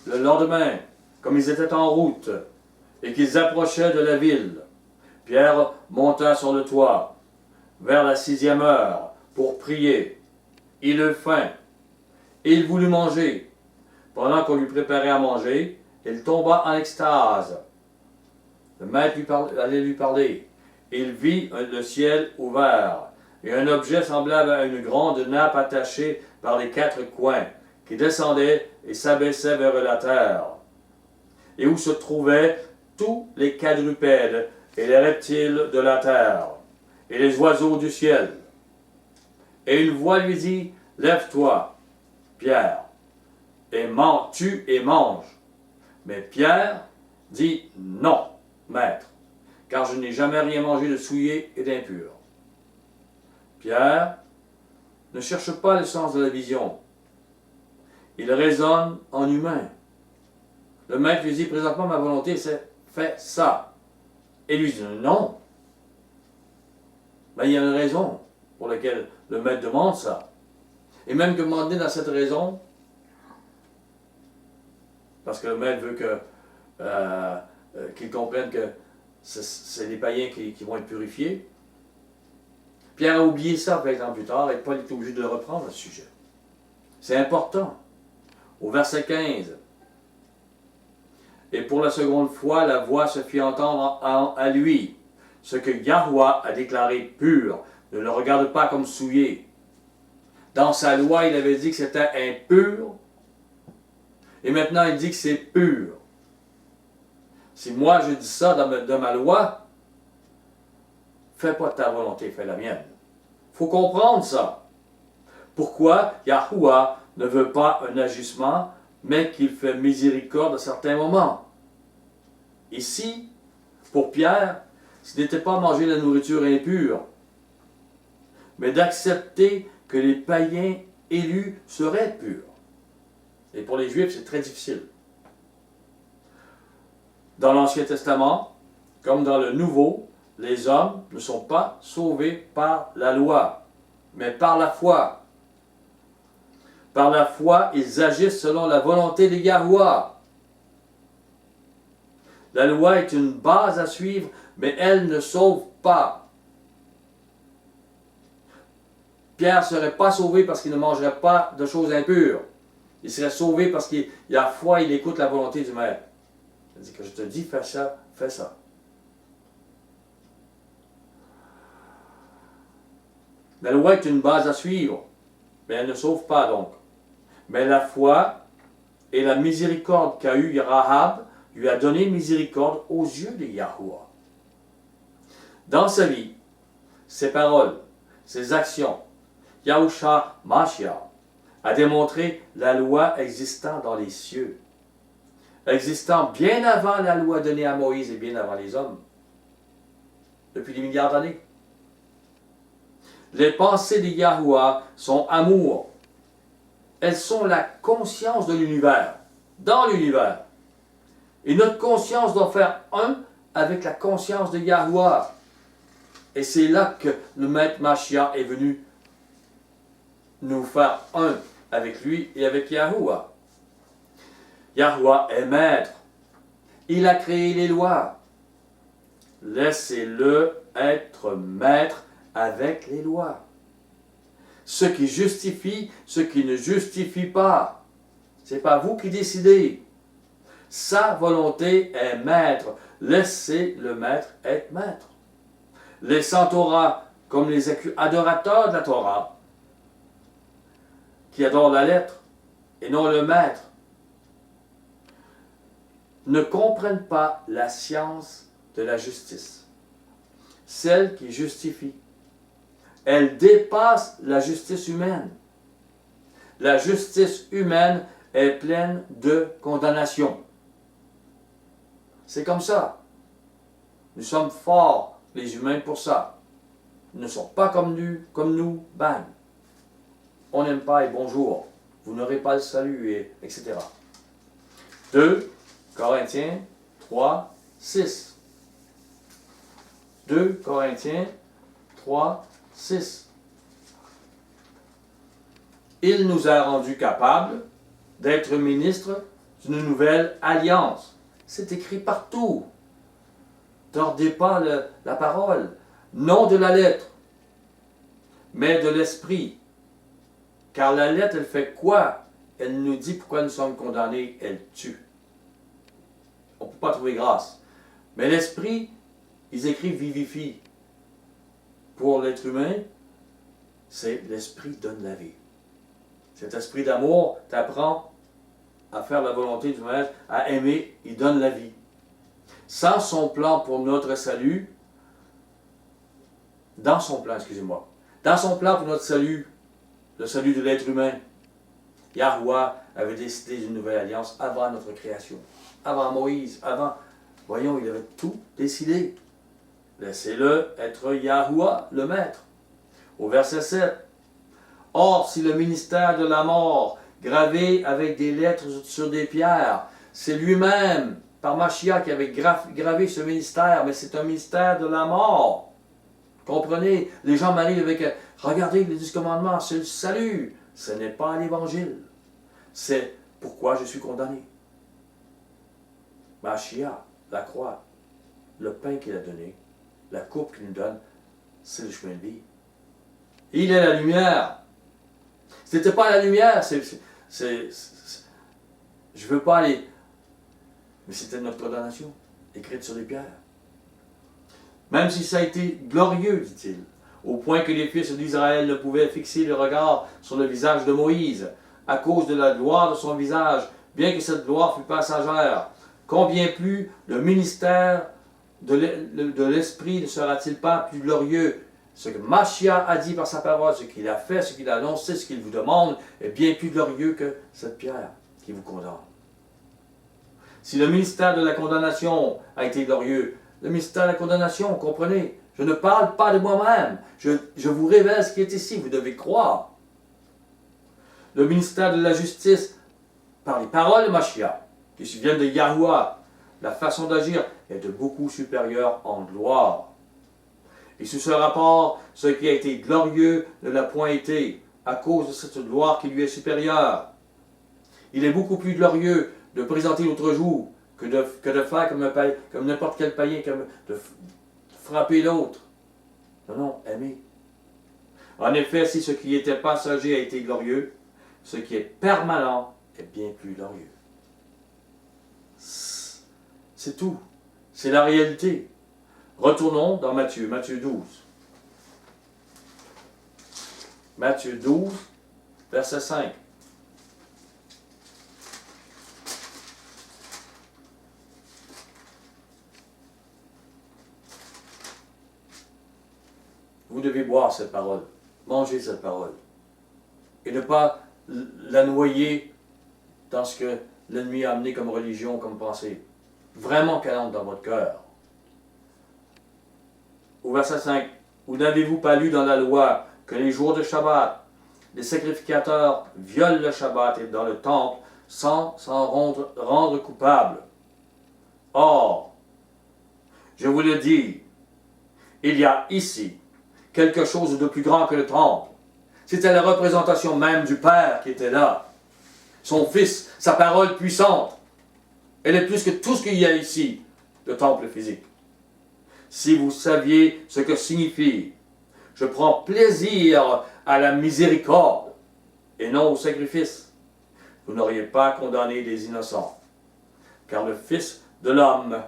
Le lendemain, comme ils étaient en route et qu'ils approchaient de la ville, Pierre monta sur le toit vers la 6e heure pour prier. Il eut faim et il voulut manger. Pendant qu'on lui préparait à manger, il tomba en extase. Le maître allait lui parler. Il vit le ciel ouvert et un objet semblable à une grande nappe attachée par les 4 coins, qui descendait et s'abaissait vers la terre, et où se trouvaient tous les quadrupèdes et les reptiles de la terre, et les oiseaux du ciel. Et une voix lui dit, « Lève-toi, Pierre, et tue et mange. » Mais Pierre dit, « Non, maître, car je n'ai jamais rien mangé de souillé et d'impur. » Pierre ne cherche pas le sens de la vision. Il raisonne en humain. Le maître lui dit, présentement, ma volonté, c'est fais ça. Et lui dit, non. Ben, il y a une raison pour laquelle le maître demande ça. Et même que demander dans cette raison, parce que le maître veut qu'ils comprennent que c'est les païens qui vont être purifiés. Pierre a oublié ça, par exemple, plus tard, et Paul est obligé de le reprendre, le sujet. C'est important. Au verset 15. Et pour la seconde fois, la voix se fit entendre à lui. Ce que Yahweh a déclaré pur, ne le regarde pas comme souillé. Dans sa loi, il avait dit que c'était impur. Et maintenant, il dit que c'est pur. Si moi je dis ça dans ma loi, fais pas ta volonté, fais la mienne. Il faut comprendre ça. Pourquoi Yahweh ne veut pas un agissement, mais qu'il fait miséricorde à certains moments. Ici, pour Pierre, ce n'était pas manger la nourriture impure, mais d'accepter que les païens élus seraient purs. Et pour les Juifs, c'est très difficile. Dans l'Ancien Testament, comme dans le Nouveau, les hommes ne sont pas sauvés par la loi, mais par la foi. Par la foi, ils agissent selon la volonté de Yahweh. La loi est une base à suivre, mais elle ne sauve pas. Pierre ne serait pas sauvé parce qu'il ne mangerait pas de choses impures. Il serait sauvé parce qu'il a foi, il écoute la volonté du Maître. Il dit que je te dis, fais ça, fais ça. La loi est une base à suivre, mais elle ne sauve pas donc. Mais la foi et la miséricorde qu'a eue Rahab lui a donné miséricorde aux yeux de Yahweh. Dans sa vie, ses paroles, ses actions, Yahusha Mashiach a démontré la loi existant dans les cieux, existant bien avant la loi donnée à Moïse et bien avant les hommes, depuis des milliards d'années. Les pensées de Yahweh sont amour. Elles sont la conscience de l'univers, dans l'univers. Et notre conscience doit faire un avec la conscience de Yahweh. Et c'est là que le Maître Mashiach est venu nous faire un avec lui et avec Yahweh. Yahweh est maître. Il a créé les lois. Laissez-le être maître avec les lois. Ce qui justifie, ce qui ne justifie pas. Ce n'est pas vous qui décidez. Sa volonté est maître. Laissez le maître être maître. Les sans-Torah, comme les adorateurs de la Torah, qui adorent la lettre et non le maître, ne comprennent pas la science de la justice, celle qui justifie. Elle dépasse la justice humaine. La justice humaine est pleine de condamnation. C'est comme ça. Nous sommes forts, les humains, pour ça. Ils ne sont pas comme nous, bang. On n'aime pas et bonjour. Vous n'aurez pas le salut, etc. 2 Corinthiens 3, 6. 2 Corinthiens 3, 6. Il nous a rendus capables d'être ministres d'une nouvelle alliance. C'est écrit partout. Tordez pas la parole. Non de la lettre, mais de l'esprit. Car la lettre, elle fait quoi? Elle nous dit pourquoi nous sommes condamnés, elle tue. On ne peut pas trouver grâce. Mais l'esprit, ils écrivent vivifie. Pour l'être humain, c'est l'esprit donne la vie. Cet esprit d'amour t'apprend à faire la volonté du Maître, à aimer, il donne la vie. Sans son plan pour notre salut, dans son plan pour notre salut, le salut de l'être humain, Yahweh avait décidé d'une nouvelle alliance avant notre création, avant Moïse, avant. Voyons, il avait tout décidé. Laissez-le être Yahweh, le Maître. Au verset 7. Or, si le ministère de la mort, gravé avec des lettres sur des pierres, c'est lui-même, par Mashiach, qui avait gravé ce ministère, mais c'est un ministère de la mort. Comprenez? Les gens m'arrivent avec regardez les 10 commandements, c'est le salut. Ce n'est pas l'évangile. C'est pourquoi je suis condamné. Mashiach, la croix, le pain qu'il a donné, la coupe qu'il nous donne, c'est le chemin de vie. Il est la lumière. Si n'était pas la lumière, je ne veux pas aller. Mais c'était notre condamnation, écrite sur les pierres. Même si ça a été glorieux, dit-il, au point que les fils d'Israël ne pouvaient fixer le regard sur le visage de Moïse, à cause de la gloire de son visage, bien que cette gloire fût passagère. Combien plus le ministère de l'Esprit ne sera-t-il pas plus glorieux? Ce que Mashiach a dit par sa parole, ce qu'il a fait, ce qu'il a annoncé, ce qu'il vous demande, est bien plus glorieux que cette pierre qui vous condamne. Si le ministère de la condamnation a été glorieux, le ministère de la condamnation, comprenez, je ne parle pas de moi-même, je vous révèle ce qui est ici, vous devez croire. Le ministère de la justice, par les paroles de Mashiach, qui viennent de Yahuwah, la façon d'agir est de beaucoup supérieure en gloire. Et sous ce rapport, ce qui a été glorieux ne l'a point été, à cause de cette gloire qui lui est supérieure. Il est beaucoup plus glorieux de présenter l'autre jour que de faire comme n'importe quel païen, de frapper l'autre. Non, non, aimer. En effet, si ce qui était passager a été glorieux, ce qui est permanent est bien plus glorieux. C'est tout. C'est la réalité. Retournons dans Matthieu 12. Matthieu 12, verset 5. Vous devez boire cette parole, manger cette parole, et ne pas la noyer dans ce que l'ennemi a amené comme religion, comme pensée. Vraiment qu'elle entre dans votre cœur. Au verset 5, où n'avez-vous pas lu dans la loi que les jours de Shabbat, les sacrificateurs violent le Shabbat et dans le temple sans s'en rendre coupables? Or, je vous le dis, il y a ici quelque chose de plus grand que le temple. C'était la représentation même du Père qui était là. Son Fils, sa parole puissante. Elle est plus que tout ce qu'il y a ici, le temple physique. Si vous saviez ce que signifie « Je prends plaisir à la miséricorde et non au sacrifice », vous n'auriez pas condamné les innocents, car le Fils de l'homme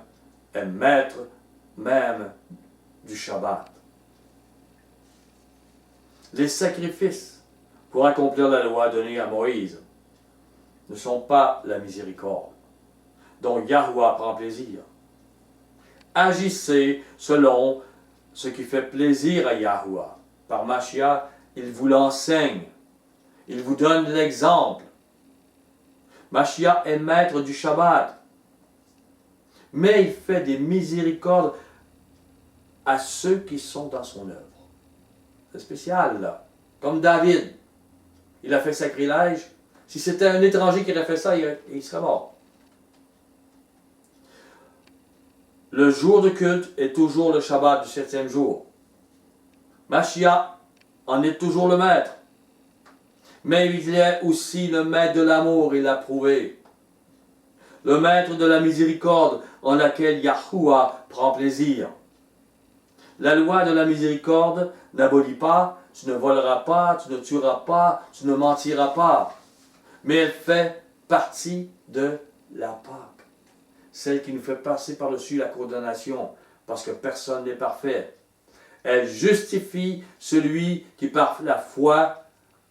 est maître même du Shabbat. Les sacrifices pour accomplir la loi donnée à Moïse ne sont pas la miséricorde, dont Yahuwah prend plaisir. Agissez selon ce qui fait plaisir à Yahuwah. Par Mashiach, il vous l'enseigne. Il vous donne l'exemple. Mashiach est maître du Shabbat. Mais il fait des miséricordes à ceux qui sont dans son œuvre. C'est spécial, là. Comme David. Il a fait sacrilège. Si c'était un étranger qui aurait fait ça, il serait mort. Le jour de culte est toujours le Shabbat du 7e jour. Mashiach en est toujours le maître. Mais il est aussi le maître de l'amour, il l'a prouvé. Le maître de la miséricorde en laquelle Yahuwah prend plaisir. La loi de la miséricorde n'abolit pas, tu ne voleras pas, tu ne tueras pas, tu ne mentiras pas. Mais elle fait partie de la Pâque. Celle qui nous fait passer par-dessus la condamnation, parce que personne n'est parfait. Elle justifie celui qui par la foi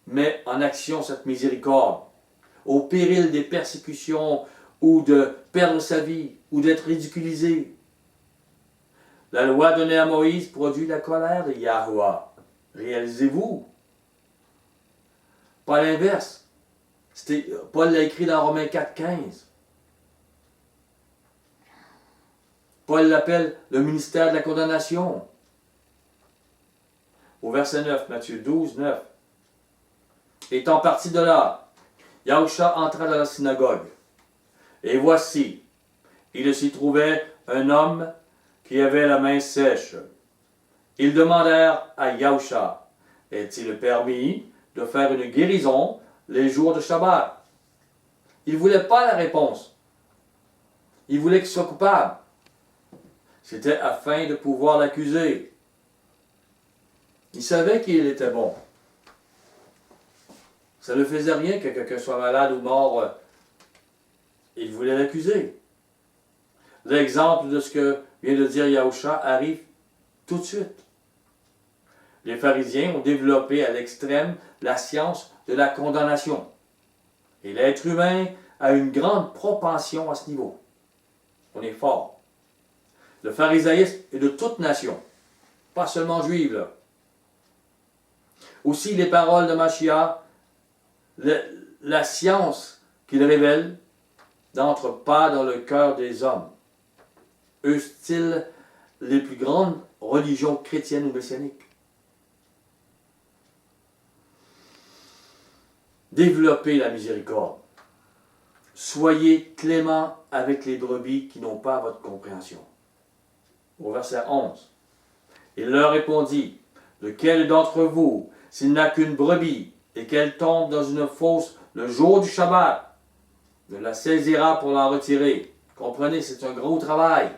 met en action cette miséricorde, au péril des persécutions ou de perdre sa vie ou d'être ridiculisé. La loi donnée à Moïse produit la colère de Yahuwah. Réalisez-vous? Pas l'inverse. Paul l'a écrit dans Romains 4,15. Paul l'appelle le ministère de la condamnation. Au verset 9, Matthieu 12, 9. Étant parti de là, Yahusha entra dans la synagogue. Et voici, il s'y trouvait un homme qui avait la main sèche. Ils demandèrent à Yahusha, est-il permis de faire une guérison les jours de Shabbat? Il ne voulait pas la réponse. Il voulait qu'il soit coupable. C'était afin de pouvoir l'accuser. Il savait qu'il était bon. Ça ne faisait rien que quelqu'un soit malade ou mort. Il voulait l'accuser. L'exemple de ce que vient de dire Yahusha arrive tout de suite. Les pharisiens ont développé à l'extrême la science de la condamnation. Et l'être humain a une grande propension à ce niveau. On est fort. Le pharisaïsme est de toute nation, pas seulement juive. Là. Aussi, les paroles de Mashiach, la science qu'il révèle, n'entre pas dans le cœur des hommes. Eussent-ils les plus grandes religions chrétiennes ou messianiques. Développez la miséricorde. Soyez clément avec les brebis qui n'ont pas votre compréhension. Au verset 11. Il leur répondit, lequel d'entre vous, s'il n'a qu'une brebis, et qu'elle tombe dans une fosse le jour du Shabbat, ne la saisira pour l'en retirer. Comprenez, c'est un gros travail.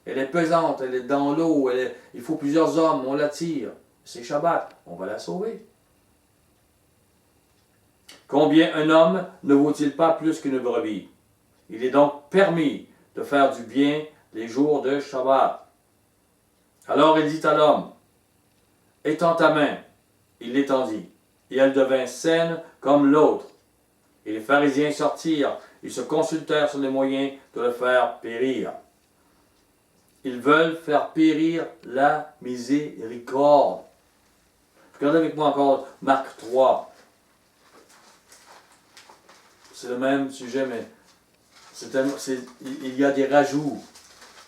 Elle est pesante, elle est dans l'eau, il faut plusieurs hommes, on la tire. C'est Shabbat, on va la sauver. Combien un homme ne vaut-il pas plus qu'une brebis? Il est donc permis de faire du bien les jours de Shabbat. Alors il dit à l'homme, étends ta main. Il l'étendit, et elle devint saine comme l'autre. Et les pharisiens sortirent, ils se consultèrent sur les moyens de le faire périr. Ils veulent faire périr la miséricorde. Regardez avec moi encore Marc 3. C'est le même sujet, mais il y a des rajouts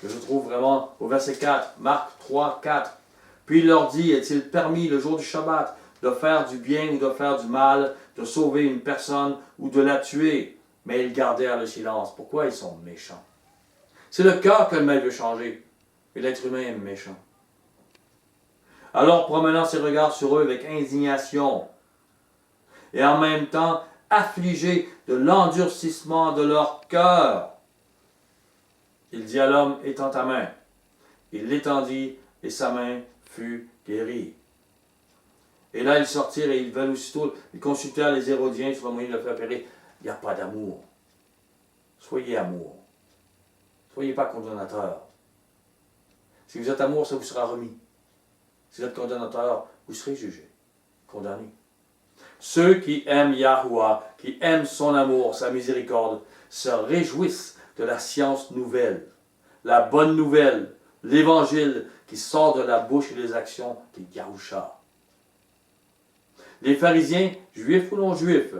que je trouve vraiment au verset 4. Marc 3, 4. Puis il leur dit, est-il permis le jour du Shabbat de faire du bien ou de faire du mal, de sauver une personne ou de la tuer? Mais ils gardèrent le silence. Pourquoi ils sont méchants? C'est le cœur que le mal veut changer. Et l'être humain est méchant. Alors, promenant ses regards sur eux avec indignation, et en même temps affligé de l'endurcissement de leur cœur, il dit à l'homme, étends ta main. Il l'étendit, et sa main fut guérie. Et là, ils sortirent et ils veulent aussitôt, ils consultèrent les Hérodiens sur le moyen de le faire périr. Il n'y a pas d'amour. Soyez amour. Soyez pas condamnateur. Si vous êtes amour, ça vous sera remis. Si vous êtes condamnateur, vous serez jugé, condamné. Ceux qui aiment Yahuwah, qui aiment son amour, sa miséricorde, se réjouissent de la science nouvelle, la bonne nouvelle, l'évangile qui sort de la bouche et des actions de Yahusha. Les pharisiens, juifs ou non juifs,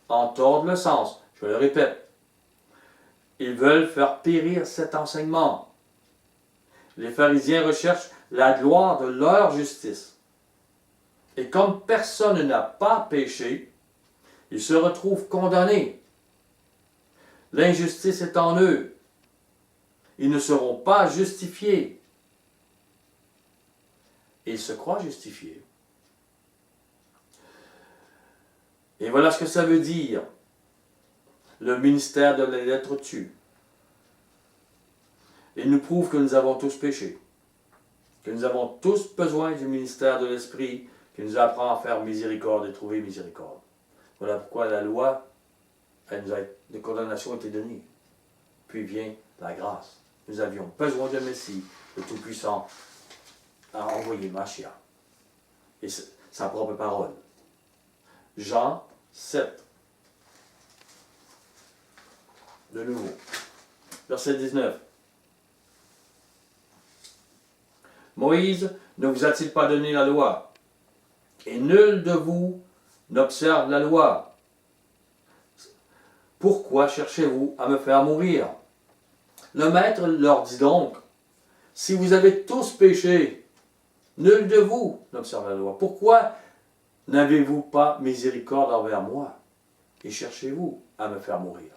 en tordent le sens, je le répète. Ils veulent faire périr cet enseignement. Les pharisiens recherchent la gloire de leur justice. Et comme personne n'a pas péché, ils se retrouvent condamnés. L'injustice est en eux. Ils ne seront pas justifiés. Ils se croient justifiés. Et voilà ce que ça veut dire. Le ministère de la lettre tue. Il nous prouve que nous avons tous péché. Que nous avons tous besoin du ministère de l'Esprit qui nous apprend à faire miséricorde et trouver miséricorde. Voilà pourquoi la loi de condamnation a été donnée. Puis vient la grâce. Nous avions besoin d'un Messie, le Tout-Puissant, a envoyé Mashiach. Et sa propre parole. Jean 7. De nouveau. Verset 19. Moïse ne vous a-t-il pas donné la loi? Et nul de vous n'observe la loi. Pourquoi cherchez-vous à me faire mourir? Le maître leur dit donc, si vous avez tous péché, nul de vous n'observe la loi. Pourquoi n'avez-vous pas miséricorde envers moi? Et cherchez-vous à me faire mourir?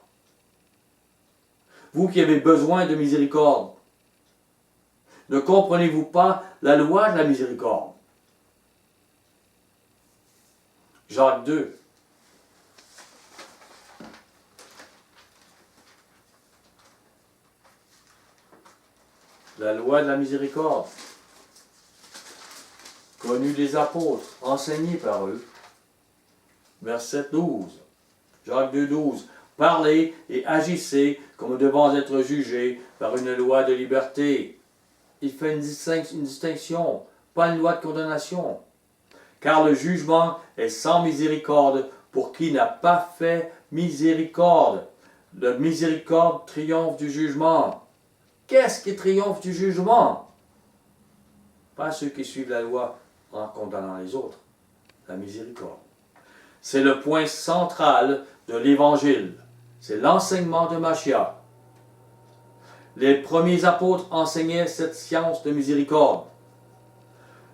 vous qui avez besoin de miséricorde. Ne comprenez-vous pas la loi de la miséricorde? Jacques 2. La loi de la miséricorde, connue des apôtres, enseignée par eux. Verset 12. Jacques 2, 12. Parlez et agissez comme devant être jugés par une loi de liberté. Il fait une distinction, pas une loi de condamnation. Car le jugement est sans miséricorde pour qui n'a pas fait miséricorde. Le miséricorde triomphe du jugement. Qu'est-ce qui triomphe du jugement? Pas ceux qui suivent la loi en condamnant les autres. La miséricorde. C'est le point central de l'Évangile. C'est l'enseignement de Mashiach. Les premiers apôtres enseignaient cette science de miséricorde.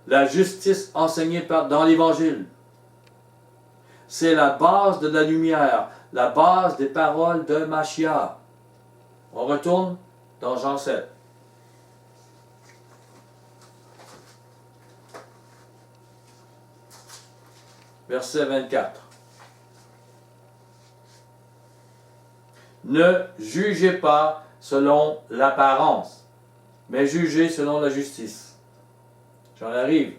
La justice enseignée dans l'Évangile. C'est la base de la lumière, la base des paroles de Mashiach. On retourne dans Jean 7. Verset 24. Ne jugez pas selon l'apparence, mais jugez selon la justice. J'en arrive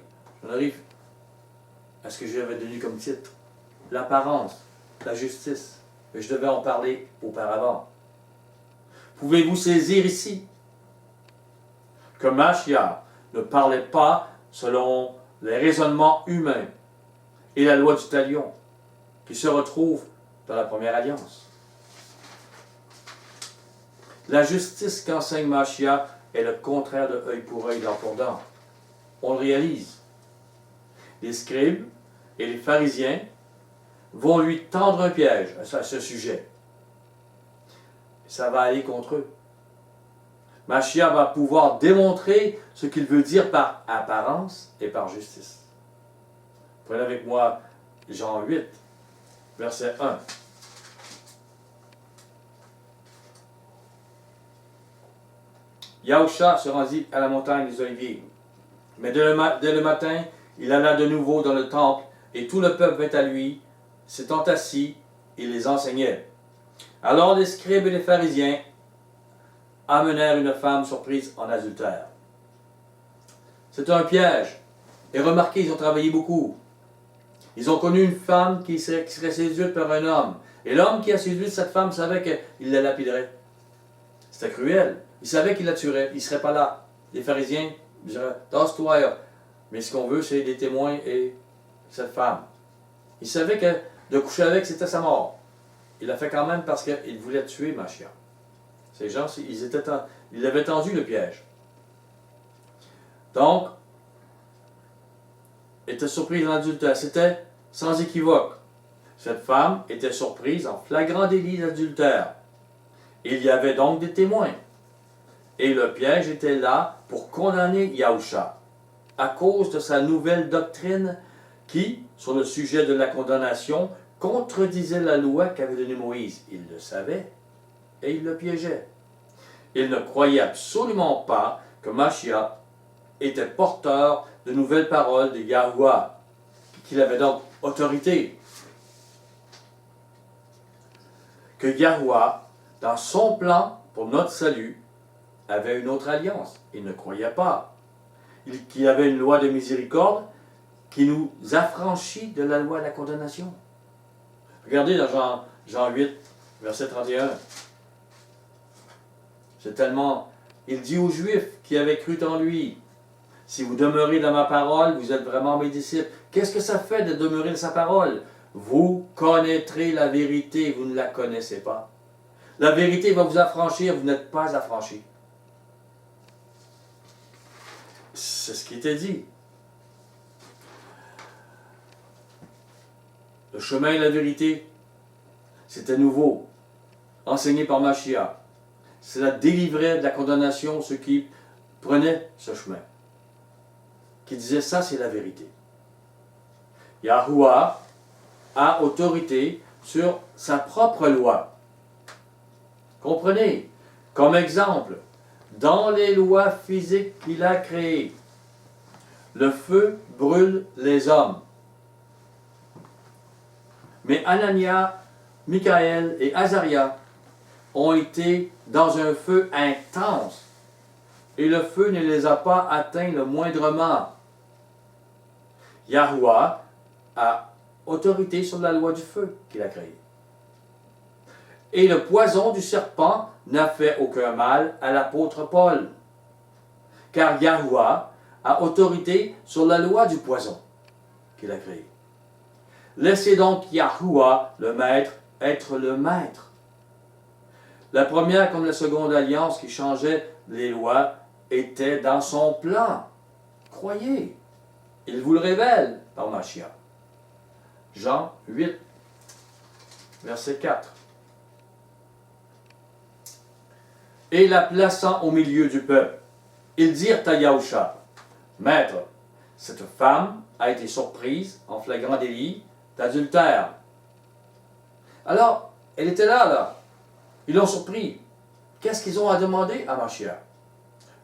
à ce que j'avais donné comme titre. L'apparence, la justice. Mais je devais en parler auparavant. Pouvez-vous saisir ici que Mashiach ne parlait pas selon les raisonnements humains et la loi du talion qui se retrouve dans la première alliance. La justice qu'enseigne Mashiach est le contraire de œil pour œil, dent pour dent. On le réalise. Les scribes et les pharisiens vont lui tendre un piège à ce sujet. Ça va aller contre eux. Mashiach va pouvoir démontrer ce qu'il veut dire par apparence et par justice. Prenez avec moi Jean 8, verset 1. Yahusha se rendit à la montagne des Oliviers. Mais dès le matin, il alla de nouveau dans le temple, et tout le peuple vint à lui. S'étant assis, il les enseignait. Alors les scribes et les pharisiens amenèrent une femme surprise en adultère. C'est un piège. Et remarquez, ils ont travaillé beaucoup. Ils ont connu une femme qui serait séduite par un homme. Et l'homme qui a séduit cette femme savait qu'il la lapiderait. C'était cruel. Il savait qu'il la tuerait. Il ne serait pas là. Les pharisiens diraient, tasse-toi. Mais ce qu'on veut, c'est des témoins et cette femme. Il savait que de coucher avec, c'était sa mort. Il l'a fait quand même parce qu'il voulait tuer Mashiach. Ces gens, ils avaient tendu le piège. Donc, était surprise en adultère. C'était sans équivoque. Cette femme était surprise en flagrant délit d'adultère. Il y avait donc des témoins. Et le piège était là pour condamner Yahusha à cause de sa nouvelle doctrine qui, sur le sujet de la condamnation, contredisait la loi qu'avait donnée Moïse. Il le savait et il le piégeait. Il ne croyait absolument pas que Mashiach était porteur de nouvelles paroles de Yahuwah, qu'il avait donc autorité. Que Yahuwah, dans son plan pour notre salut, avait une autre alliance. Il ne croyait pas. Qu'il y avait une loi de miséricorde qui nous affranchit de la loi de la condamnation. Regardez dans Jean 8, verset 31. C'est tellement... Il dit aux Juifs qui avaient cru en lui, si vous demeurez dans ma parole, vous êtes vraiment mes disciples. Qu'est-ce que ça fait de demeurer dans sa parole? Vous connaîtrez la vérité, vous ne la connaissez pas. La vérité va vous affranchir, vous n'êtes pas affranchis. C'est ce qui était dit. Le chemin et la vérité, c'était nouveau, enseigné par Mashiach. Cela délivrait de la condamnation ceux qui prenaient ce chemin, qui disaient ça c'est la vérité. Yahuwah a autorité sur sa propre loi. Comprenez, Comme exemple, dans les lois physiques qu'il a créées, le feu brûle les hommes. Mais Anania, Michaël et Azaria ont été dans un feu intense et le feu ne les a pas atteints le moindrement. Yahuwah a autorité sur la loi du feu qu'il a créée. Et le poison du serpent n'a fait aucun mal à l'apôtre Paul, car Yahuwah a autorité sur la loi du poison qu'il a créée. Laissez donc Yahuwah, le maître, être le maître. La première comme la seconde alliance qui changeait les lois était dans son plan. Croyez, il vous le révèle par Mashiach. Jean 8, verset 4. Et la plaçant au milieu du peuple, ils dirent à Yahusha, Maître, cette femme a été surprise en flagrant délit d'adultère. Alors, elle était là. Ils l'ont surpris. Qu'est-ce qu'ils ont à demander à Mashiach?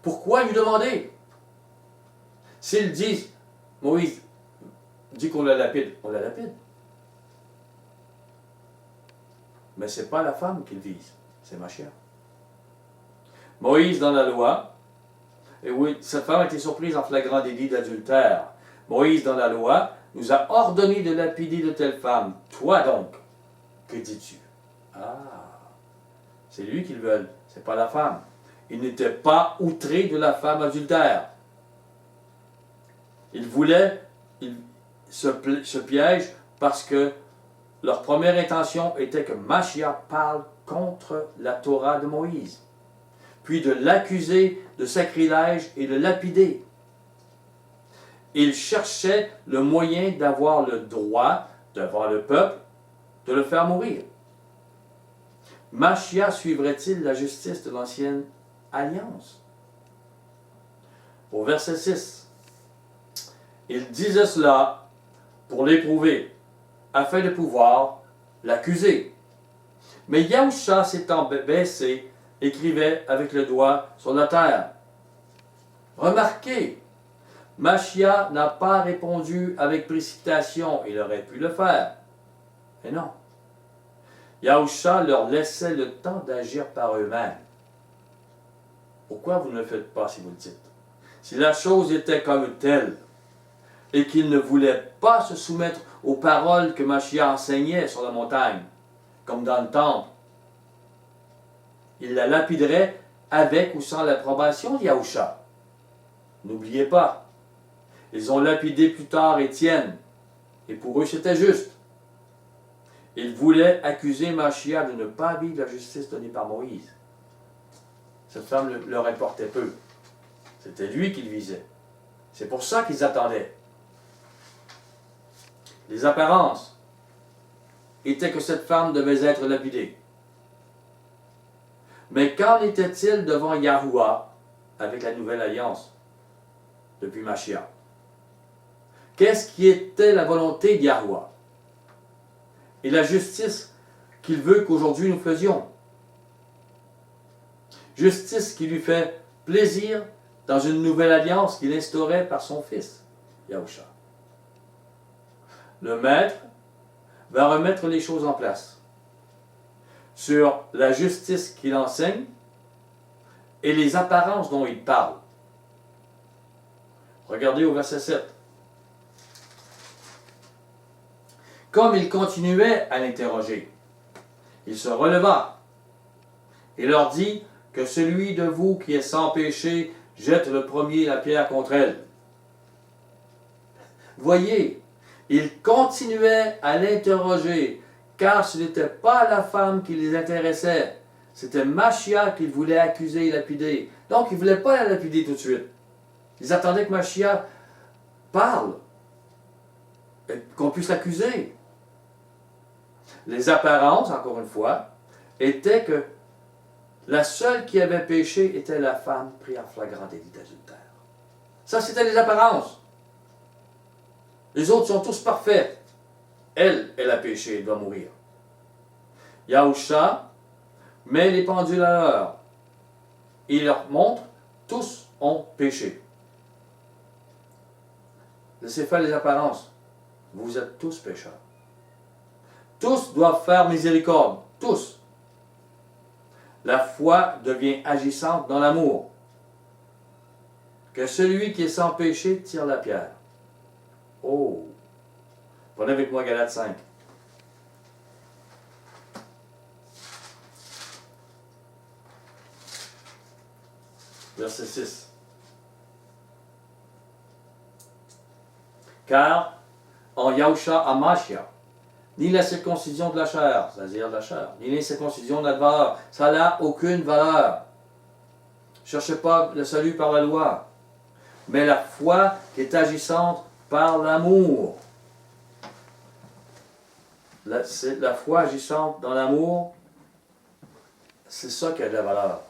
Pourquoi lui demander? S'ils disent, Moïse dit qu'on la lapide, on la lapide. Mais ce n'est pas la femme qu'ils visent, c'est Mashiach. Moïse dans la loi, et oui, cette femme a été surprise en flagrant délit d'adultère. Moïse dans la loi nous a ordonné de lapider de telle femme. Toi donc, que dis-tu? Ah, c'est lui qu'ils veulent, c'est pas la femme. Ils n'étaient pas outrés de la femme adultère. Ils voulaient ce piège parce que leur première intention était que Mashiach parle contre la Torah de Moïse, puis de l'accuser de sacrilège et de lapider. Ils cherchaient le moyen d'avoir le droit devant le peuple de le faire mourir. Mashiach suivrait-il la justice de l'ancienne alliance? Au verset 6, il disait cela pour l'éprouver, afin de pouvoir l'accuser. Mais Yahusha s'étant baissé, écrivait avec le doigt sur la terre. Remarquez, Mashiach n'a pas répondu avec précipitation, il aurait pu le faire. Mais non. Yahusha leur laissait le temps d'agir par eux-mêmes. Pourquoi vous ne le faites pas si vous le dites? Si la chose était comme telle, et qu'ils ne voulaient pas se soumettre aux paroles que Mashiach enseignait sur la montagne, comme dans le temple, il la lapiderait avec ou sans l'approbation de Yahusha. N'oubliez pas, ils ont lapidé plus tard Étienne, et pour eux c'était juste. Ils voulaient accuser Mashiach de ne pas vivre la justice donnée par Moïse. Cette femme leur importait peu. C'était lui qu'ils visaient. C'est pour ça qu'ils attendaient. Les apparences étaient que cette femme devait être lapidée. Mais qu'en était-il devant Yahuwah avec la nouvelle alliance depuis Mashiach? Qu'est-ce qui était la volonté de Yahuwah et la justice qu'il veut qu'aujourd'hui nous faisions? Justice qui lui fait plaisir dans une nouvelle alliance qu'il instaurait par son Fils, Yahusha. Le Maître va remettre les choses en place sur la justice qu'il enseigne et les apparences dont il parle. Regardez au verset 7. Comme il continuait à l'interroger, il se releva et leur dit que celui de vous qui est sans péché jette le premier la pierre contre elle. Voyez, il continuait à l'interroger, car ce n'était pas la femme qui les intéressait, c'était Mashiach qu'il voulait accuser et lapider. Donc, il ne voulait pas la lapider tout de suite. Ils attendaient que Mashiach parle, et qu'on puisse l'accuser. Les apparences, encore une fois, étaient que la seule qui avait péché était la femme prise en flagrant délit d'adultère. Ça, c'était les apparences. Les autres sont tous parfaits. Elle a péché, elle doit mourir. Yahusha met les pendules à l'heure il leur montre, tous ont péché. Laissez faire les apparences. Vous êtes tous pécheurs. Tous doivent faire miséricorde. Tous. La foi devient agissante dans l'amour. Que celui qui est sans péché tire la pierre. Oh! Prenez avec moi Galates 5. Verset 6. Car en Yahushua Hamashia, ni la circoncision de la chair, c'est-à-dire de la chair, ni la circoncision de la valeur, ça n'a aucune valeur. Ne cherchez pas le salut par la loi, mais la foi qui est agissante par l'amour. La foi agissante dans l'amour, c'est ça qui a de la valeur.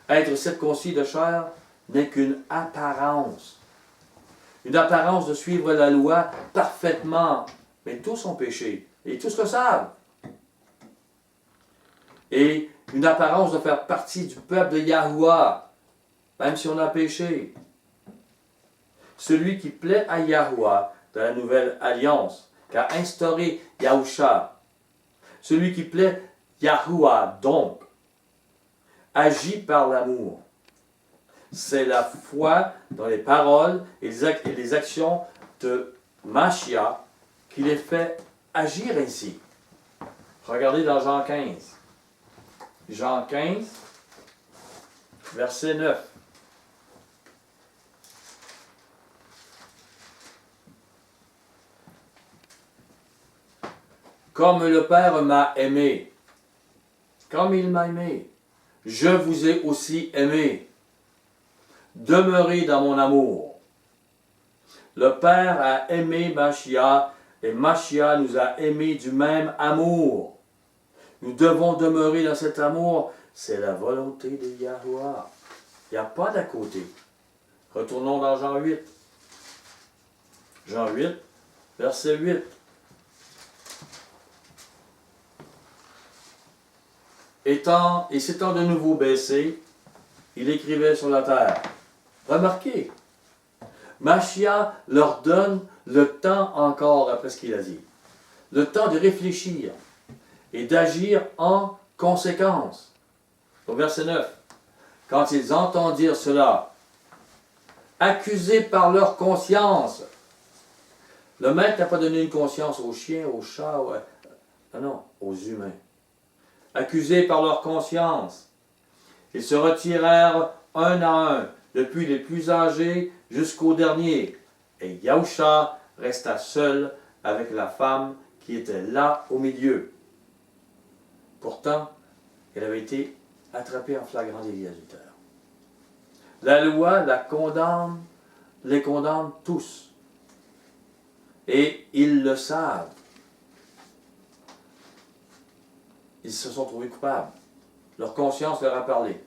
Être circoncis de chair n'est qu'une apparence. Une apparence de suivre la loi parfaitement. Mais tous ont péché. Et tous le savent. Et une apparence de faire partie du peuple de Yahuwah, même si on a péché. Celui qui plaît à Yahuwah de la nouvelle alliance, qu'a instauré Yahusha, celui qui plaît Yahuwah donc, agit par l'amour. C'est la foi dans les paroles et les actions de Mashiach qui les fait agir ainsi. Regardez dans Jean 15. Jean 15, verset 9. Comme le Père m'a aimé, comme il m'a aimé, je vous ai aussi aimé. Demeurez dans mon amour. Le Père a aimé Mashiach et Mashiach nous a aimés du même amour. Nous devons demeurer dans cet amour. C'est la volonté de Yahuwah. Il n'y a pas d'à côté. Retournons dans Jean 8. Jean 8, verset 8. Et s'étant de nouveau baissé, il écrivait sur la terre. Remarquez, Mashiach leur donne le temps encore après ce qu'il a dit. Le temps de réfléchir et d'agir en conséquence. Au verset 9. Quand ils entendirent cela, accusés par leur conscience, le maître n'a pas donné une conscience aux chiens, aux chats, non, aux humains. Accusés par leur conscience, ils se retirèrent un à un, depuis les plus âgés jusqu'au dernier. Et Yahusha resta seul avec la femme qui était là au milieu. Pourtant, elle avait été attrapée en flagrant délit adultère. La loi les condamne tous. Et ils le savent. Ils se sont trouvés coupables. Leur conscience leur a parlé.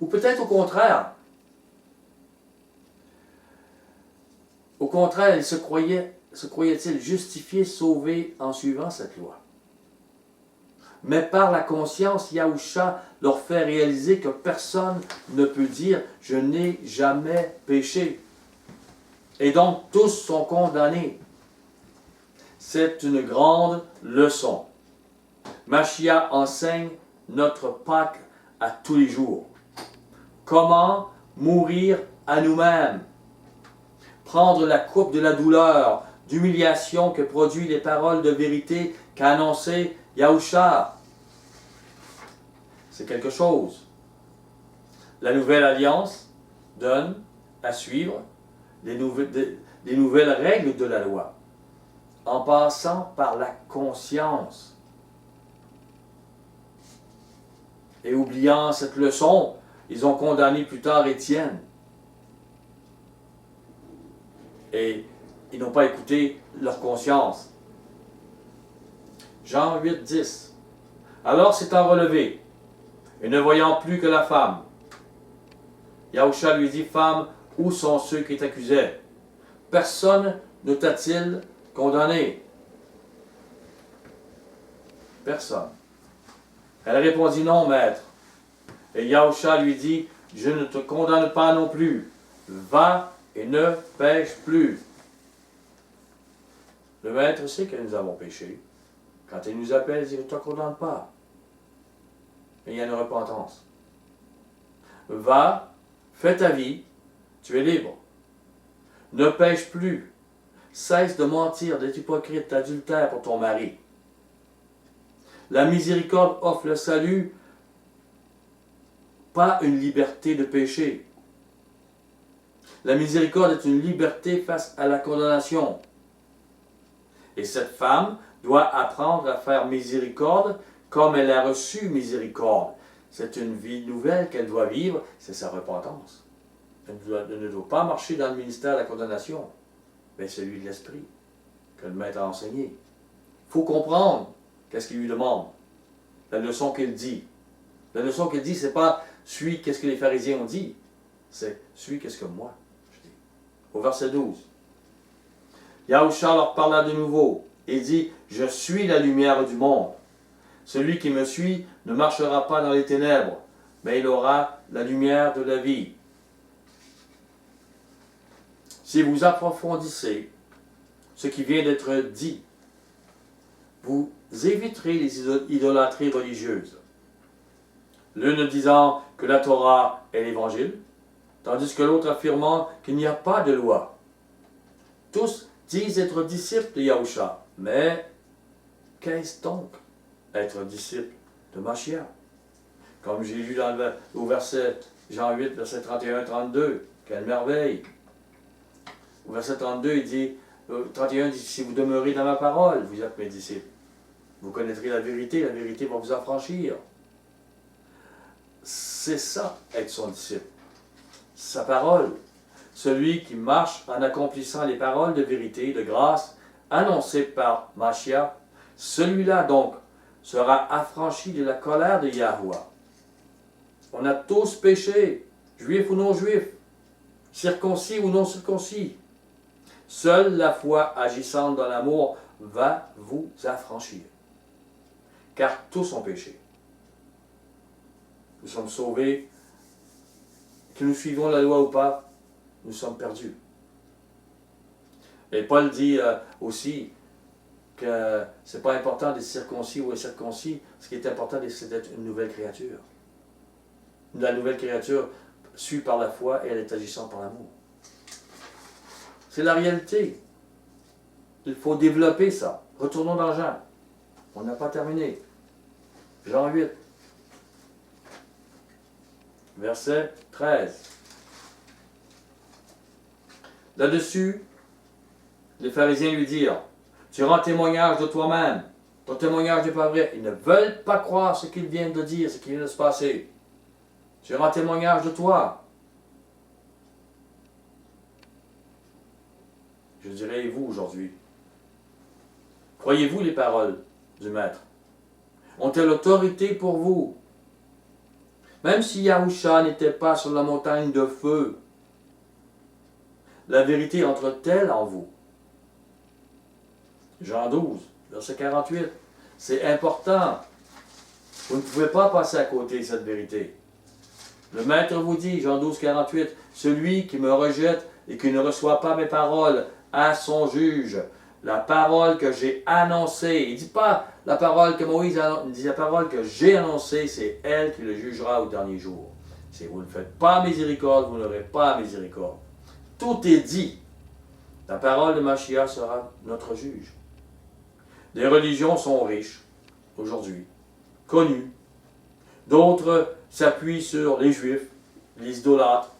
Ou peut-être au contraire. Au contraire, ils se croyaient-ils justifiés, sauvés en suivant cette loi. Mais par la conscience, Yahusha leur fait réaliser que personne ne peut dire « Je n'ai jamais péché ». Et donc, tous sont condamnés. C'est une grande leçon. Mashiach enseigne notre Pâques à tous les jours. Comment mourir à nous-mêmes. Prendre la coupe de la douleur, d'humiliation que produit les paroles de vérité qu'a annoncé Yahusha. C'est quelque chose. La nouvelle alliance donne à suivre des nouvelles règles de la loi, en passant par la conscience. Et oubliant cette leçon, ils ont condamné plus tard Étienne. Et ils n'ont pas écouté leur conscience. Jean 8, 10. Alors s'étant relevé, et ne voyant plus que la femme, Yahusha lui dit, « Femme, où sont ceux qui t'accusaient? Personne ne t'a-t-il condamné? » Personne. Elle répondit, « Non, maître. » Et Yahusha lui dit, je ne te condamne pas non plus. Va et ne pêche plus. Le maître sait que nous avons péché. Quand il nous appelle, il dit, je ne te condamne pas. Et il y a une repentance. Va, fais ta vie, tu es libre. Ne pêche plus. Cesse de mentir, d'être hypocrite, d'adultère pour ton mari. La miséricorde offre le salut, pas une liberté de péché. La miséricorde est une liberté face à la condamnation. Et cette femme doit apprendre à faire miséricorde comme elle a reçu miséricorde. C'est une vie nouvelle qu'elle doit vivre, c'est sa repentance. Elle ne doit pas marcher dans le ministère de la condamnation, mais celui de l'esprit, que le maître a enseigné. Il faut comprendre qu'est-ce qu'il lui demande, la leçon qu'il dit. La leçon qu'il dit, ce n'est pas « suis qu'est-ce que les pharisiens ont dit », c'est « suis qu'est-ce que moi je dis ». Au verset 12, Yahusha leur parla de nouveau et dit « Je suis la lumière du monde. Celui qui me suit ne marchera pas dans les ténèbres, mais il aura la lumière de la vie. » Si vous approfondissez ce qui vient d'être dit, vous éviterez les idolâtries religieuses. L'une disant que la Torah est l'Évangile, tandis que l'autre affirmant qu'il n'y a pas de loi. Tous disent être disciples de Yahusha, mais qu'est-ce donc être disciple de Mashiach? Comme j'ai lu au verset Jean 8, verset 31-32, quelle merveille! Au verset 32, il dit, 31 dit, si vous demeurez dans ma parole, vous êtes mes disciples. Vous connaîtrez la vérité va vous affranchir. C'est ça, être son disciple. Sa parole. Celui qui marche en accomplissant les paroles de vérité, de grâce, annoncées par Mashiach, celui-là donc sera affranchi de la colère de Yahweh. On a tous péché, juifs ou non juifs, circoncis ou non circoncis. Seule la foi agissante dans l'amour va vous affranchir. Car tous ont péché. Nous sommes sauvés, que nous suivons la loi ou pas, nous sommes perdus. Et Paul dit aussi que ce n'est pas important d'être circoncis ou incirconcis, ce qui est important, c'est d'être une nouvelle créature. La nouvelle créature suit par la foi et elle est agissante par l'amour. C'est la réalité. Il faut développer ça. Retournons dans Jean. On n'a pas terminé. Jean 8. Verset 13. Là-dessus, les pharisiens lui dirent, « Tu rends témoignage de toi-même. Ton témoignage n'est pas vrai. » Ils ne veulent pas croire ce qu'ils viennent de dire, ce qui vient de se passer. « Tu rends témoignage de toi. » Je dirais, et vous aujourd'hui, croyez-vous les paroles du Maître? Ont-elles l'autorité pour vous? Même si Yahusha n'était pas sur la montagne de feu, la vérité entre-t-elle en vous? Jean 12, verset 48. C'est important. Vous ne pouvez pas passer à côté de cette vérité. Le Maître vous dit, Jean 12, 48, « Celui qui me rejette et qui ne reçoit pas mes paroles à son juge. La parole que j'ai annoncée. » Il ne dit pas la parole que Moïse a annoncée, il dit la parole que j'ai annoncée, c'est elle qui le jugera au dernier jour. Si vous ne faites pas miséricorde, vous n'aurez pas miséricorde. Tout est dit. La parole de Mashiach sera notre juge. Les religions sont riches aujourd'hui, connues. D'autres s'appuient sur les Juifs, les idolâtres.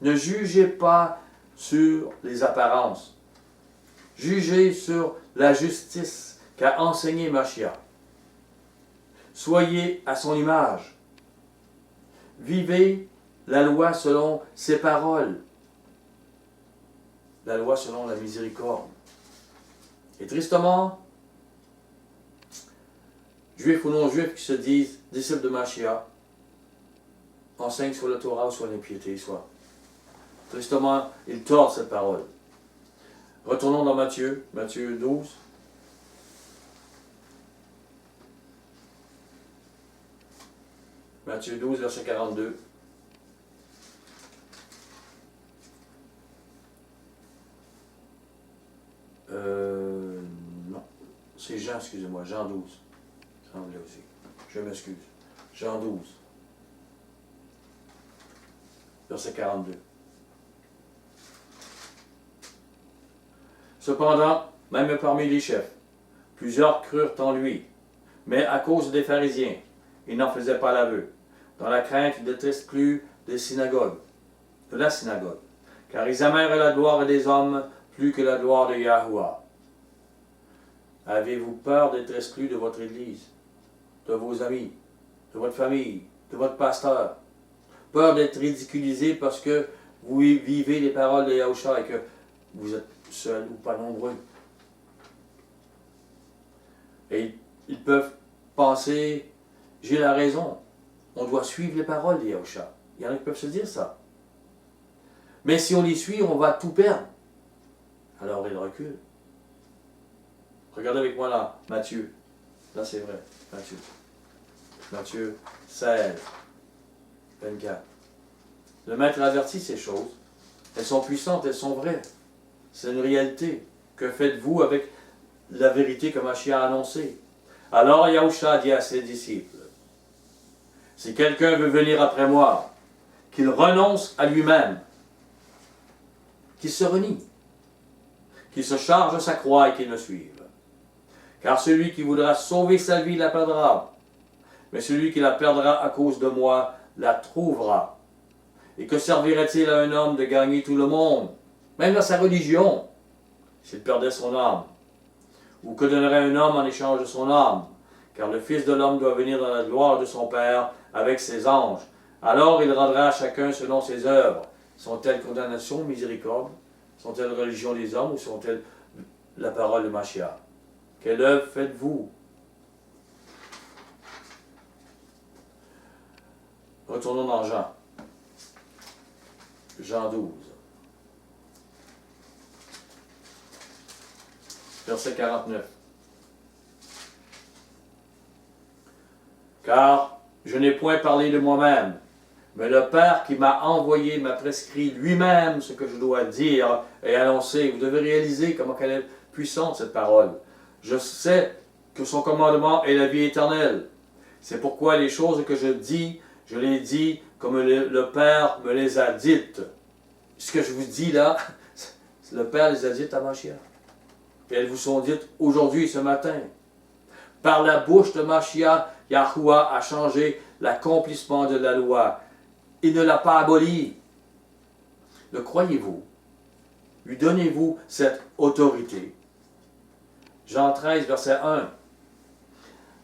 Ne jugez pas sur les apparences. Jugez sur la justice qu'a enseigné Mashiach. Soyez à son image. Vivez la loi selon ses paroles. La loi selon la miséricorde. Et tristement, juifs ou non juifs qui se disent disciples de Mashiach, enseignent soit la Torah, soit l'impiété, soit. Tristement, ils tordent cette parole. Retournons dans Matthieu 12. Matthieu 12, verset 42. Non, c'est Jean, excusez-moi, Jean 12. Ça en voulait aussi. Je m'excuse. Jean 12, verset 42. Cependant, même parmi les chefs, plusieurs crurent en lui, mais à cause des pharisiens, ils n'en faisaient pas l'aveu, dans la crainte d'être exclus de la synagogue, car ils aimèrent la gloire des hommes plus que la gloire de Yahuwah. Avez-vous peur d'être exclus de votre église, de vos amis, de votre famille, de votre pasteur? Peur d'être ridiculisé parce que vous vivez les paroles de Yahushua et que vous êtes seul ou pas nombreux? Et ils peuvent penser, j'ai la raison, on doit suivre les paroles de Yahushua. Il y en a qui peuvent se dire ça. Mais si on les suit, on va tout perdre. Alors ils reculent. Regardez avec moi là, Matthieu. Là c'est vrai, Matthieu. Matthieu 16, 24. Le maître avertit ces choses. Elles sont puissantes, elles sont vraies. C'est une réalité. Que faites-vous avec la vérité que Mashiach a annoncée? Alors Yahushua dit à ses disciples, si quelqu'un veut venir après moi, qu'il renonce à lui-même, qu'il se renie, qu'il se charge de sa croix et qu'il me suive. Car celui qui voudra sauver sa vie la perdra, mais celui qui la perdra à cause de moi la trouvera. Et que servirait-il à un homme de gagner tout le monde, même dans sa religion, s'il perdait son âme? Ou que donnerait un homme en échange de son âme? Car le Fils de l'homme doit venir dans la gloire de son Père avec ses anges. Alors il rendra à chacun selon ses œuvres. Sont-elles condamnation, miséricorde? Sont-elles religion des hommes ou sont-elles la parole de Mashiach? Quelle œuvre faites-vous? Retournons dans Jean. Jean 12. Verset 49. Car je n'ai point parlé de moi-même, mais le Père qui m'a envoyé m'a prescrit lui-même ce que je dois dire et annoncer. Vous devez réaliser comment elle est puissante cette parole. Je sais que son commandement est la vie éternelle. C'est pourquoi les choses que je dis, je les dis comme le Père me les a dites. Ce que je vous dis là, le Père les a dites à Mashiach. Et elles vous sont dites aujourd'hui, ce matin. Par la bouche de Mashiach, Yahuwah a changé l'accomplissement de la loi. Il ne l'a pas aboli. Le croyez-vous? Lui donnez-vous cette autorité? Jean 13, verset 1.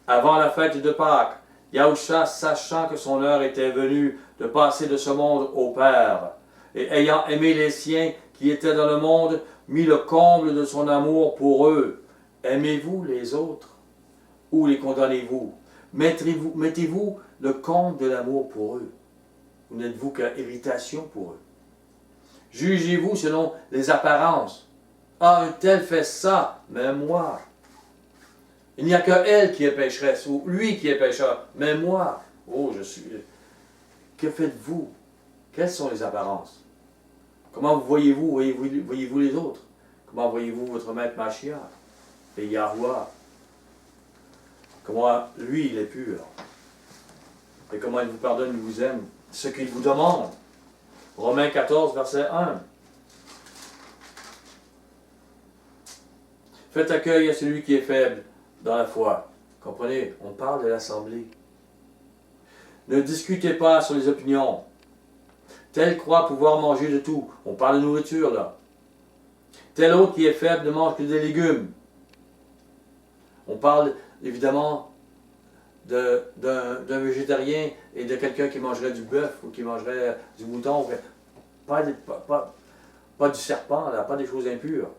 Avant la fête de Pâques, Yahushua, sachant que son heure était venue de passer de ce monde au Père, et ayant aimé les siens qui étaient dans le monde, mit le comble de son amour pour eux. Aimez-vous les autres ou les condamnez-vous? Mettez-vous le compte de l'amour pour eux? Ou n'êtes-vous qu'irritation pour eux? Jugez-vous selon les apparences. Ah, un tel fait ça, mais moi. Il n'y a que elle qui est pécheresse, ou lui qui est pécheur, mais moi. Oh, je suis... Que faites-vous? Quelles sont les apparences? Comment voyez-vous les autres? Comment voyez-vous votre maître Mashiach et Yahuwah? Comment lui, il est pur? Et comment il vous pardonne, il vous aime? Ce qu'il vous demande. Romains 14, verset 1. Faites accueil à celui qui est faible dans la foi. Comprenez? On parle de l'assemblée. Ne discutez pas sur les opinions. Tel croit pouvoir manger de tout. On parle de nourriture, là. Tel autre qui est faible ne mange que des légumes. On parle, évidemment, d'un végétarien et de quelqu'un qui mangerait du bœuf ou qui mangerait du mouton. Pas du serpent, là, pas des choses impures.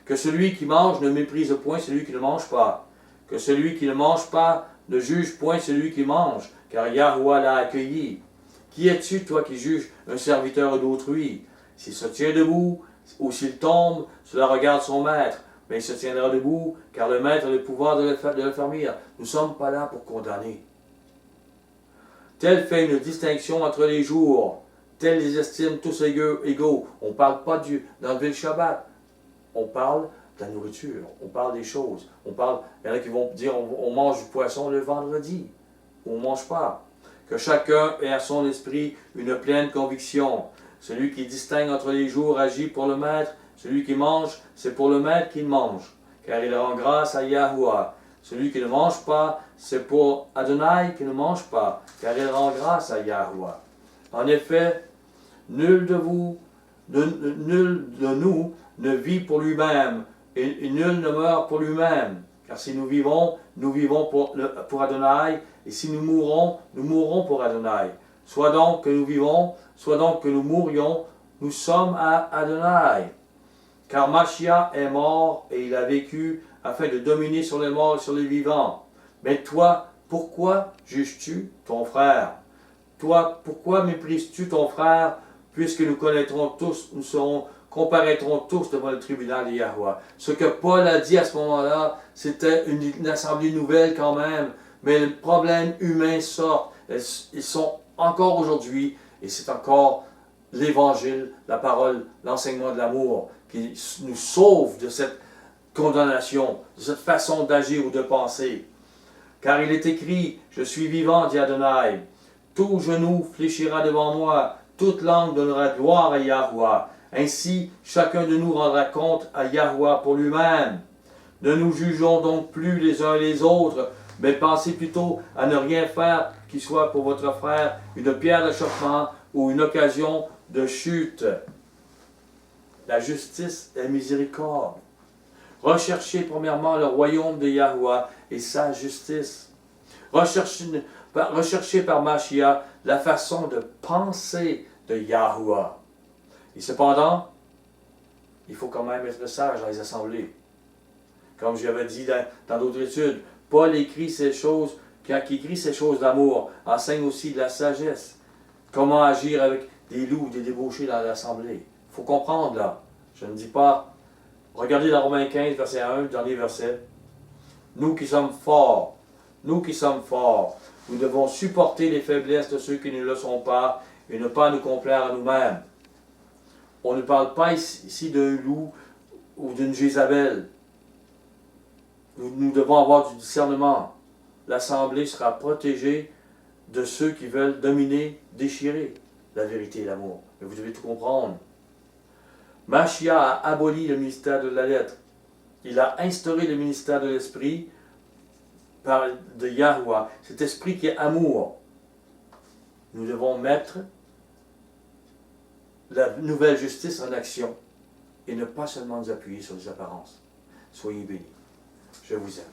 Que celui qui mange ne méprise point celui qui ne mange pas. Que celui qui ne mange pas ne juge point celui qui mange, car Yahuwah l'a accueilli. Qui es-tu, toi, qui juges un serviteur d'autrui? S'il se tient debout ou s'il tombe, cela regarde son maître, mais il se tiendra debout, car le maître a le pouvoir de le faire venir. Nous ne sommes pas là pour condamner. Tel fait une distinction entre les jours. Tel les estime tous égaux. On ne parle pas d'enlever le Shabbat. On parle de la nourriture. On parle des choses. Il y en a qui vont dire on mange du poisson le vendredi. Ou on ne mange pas. Que chacun ait à son esprit une pleine conviction. Celui qui distingue entre les jours agit pour le maître. Celui qui mange, c'est pour le maître qu'il mange. Car il rend grâce à Yahuwah. Celui qui ne mange pas, c'est pour Adonai qui ne mange pas, car il rend grâce à Yahuwah. En effet, nul de nous ne vit pour lui-même, et nul ne meurt pour lui-même. Car si nous vivons pour Adonai, et si nous mourrons pour Adonai. Soit donc que nous vivons, soit donc que nous mourions, nous sommes à Adonai. Car Mashiach est mort et il a vécu afin de dominer sur les morts et sur les vivants. Mais toi, pourquoi juges-tu ton frère? Toi, pourquoi méprises-tu ton frère, puisque nous comparaîtrons tous devant le tribunal de Yahuwah. Ce que Paul a dit à ce moment-là, c'était une assemblée nouvelle quand même, mais les problèmes humains sortent. Ils sont encore aujourd'hui, et c'est encore l'Évangile, la parole, l'enseignement de l'amour qui nous sauve de cette condamnation, de cette façon d'agir ou de penser. Car il est écrit, je suis vivant, dit Adonai, tout genou fléchira devant moi, toute langue donnera gloire à Yahuwah. Ainsi, chacun de nous rendra compte à Yahuwah pour lui-même. Ne nous jugeons donc plus les uns les autres, mais pensez plutôt à ne rien faire qui soit pour votre frère une pierre d'achoppement ou une occasion de chute. La justice est miséricorde. Recherchez premièrement le royaume de Yahuwah et sa justice. Recherchez par Mashiach la façon de penser de Yahuwah. Et cependant, il faut quand même être sage dans les assemblées. Comme j'avais dit dans d'autres études, Paul écrit ces choses, quand il écrit ces choses d'amour, enseigne aussi de la sagesse. Comment agir avec des loups, des débauchés dans l'assemblée. Il faut comprendre là. Je ne dis pas, regardez dans Romains 15, verset 1, le dernier verset. Nous qui sommes forts, nous devons supporter les faiblesses de ceux qui ne le sont pas et ne pas nous complaire à nous-mêmes. On ne parle pas ici d'un loup ou d'une Jézabel. Nous devons avoir du discernement. L'assemblée sera protégée de ceux qui veulent dominer, déchirer la vérité et l'amour. Mais vous devez tout comprendre. Mashiach a aboli le ministère de la lettre. Il a instauré le ministère de l'esprit de Yahuwah. Cet esprit qui est amour. Nous devons mettre la nouvelle justice en action et ne pas seulement nous appuyer sur les apparences. Soyez bénis. Je vous aime.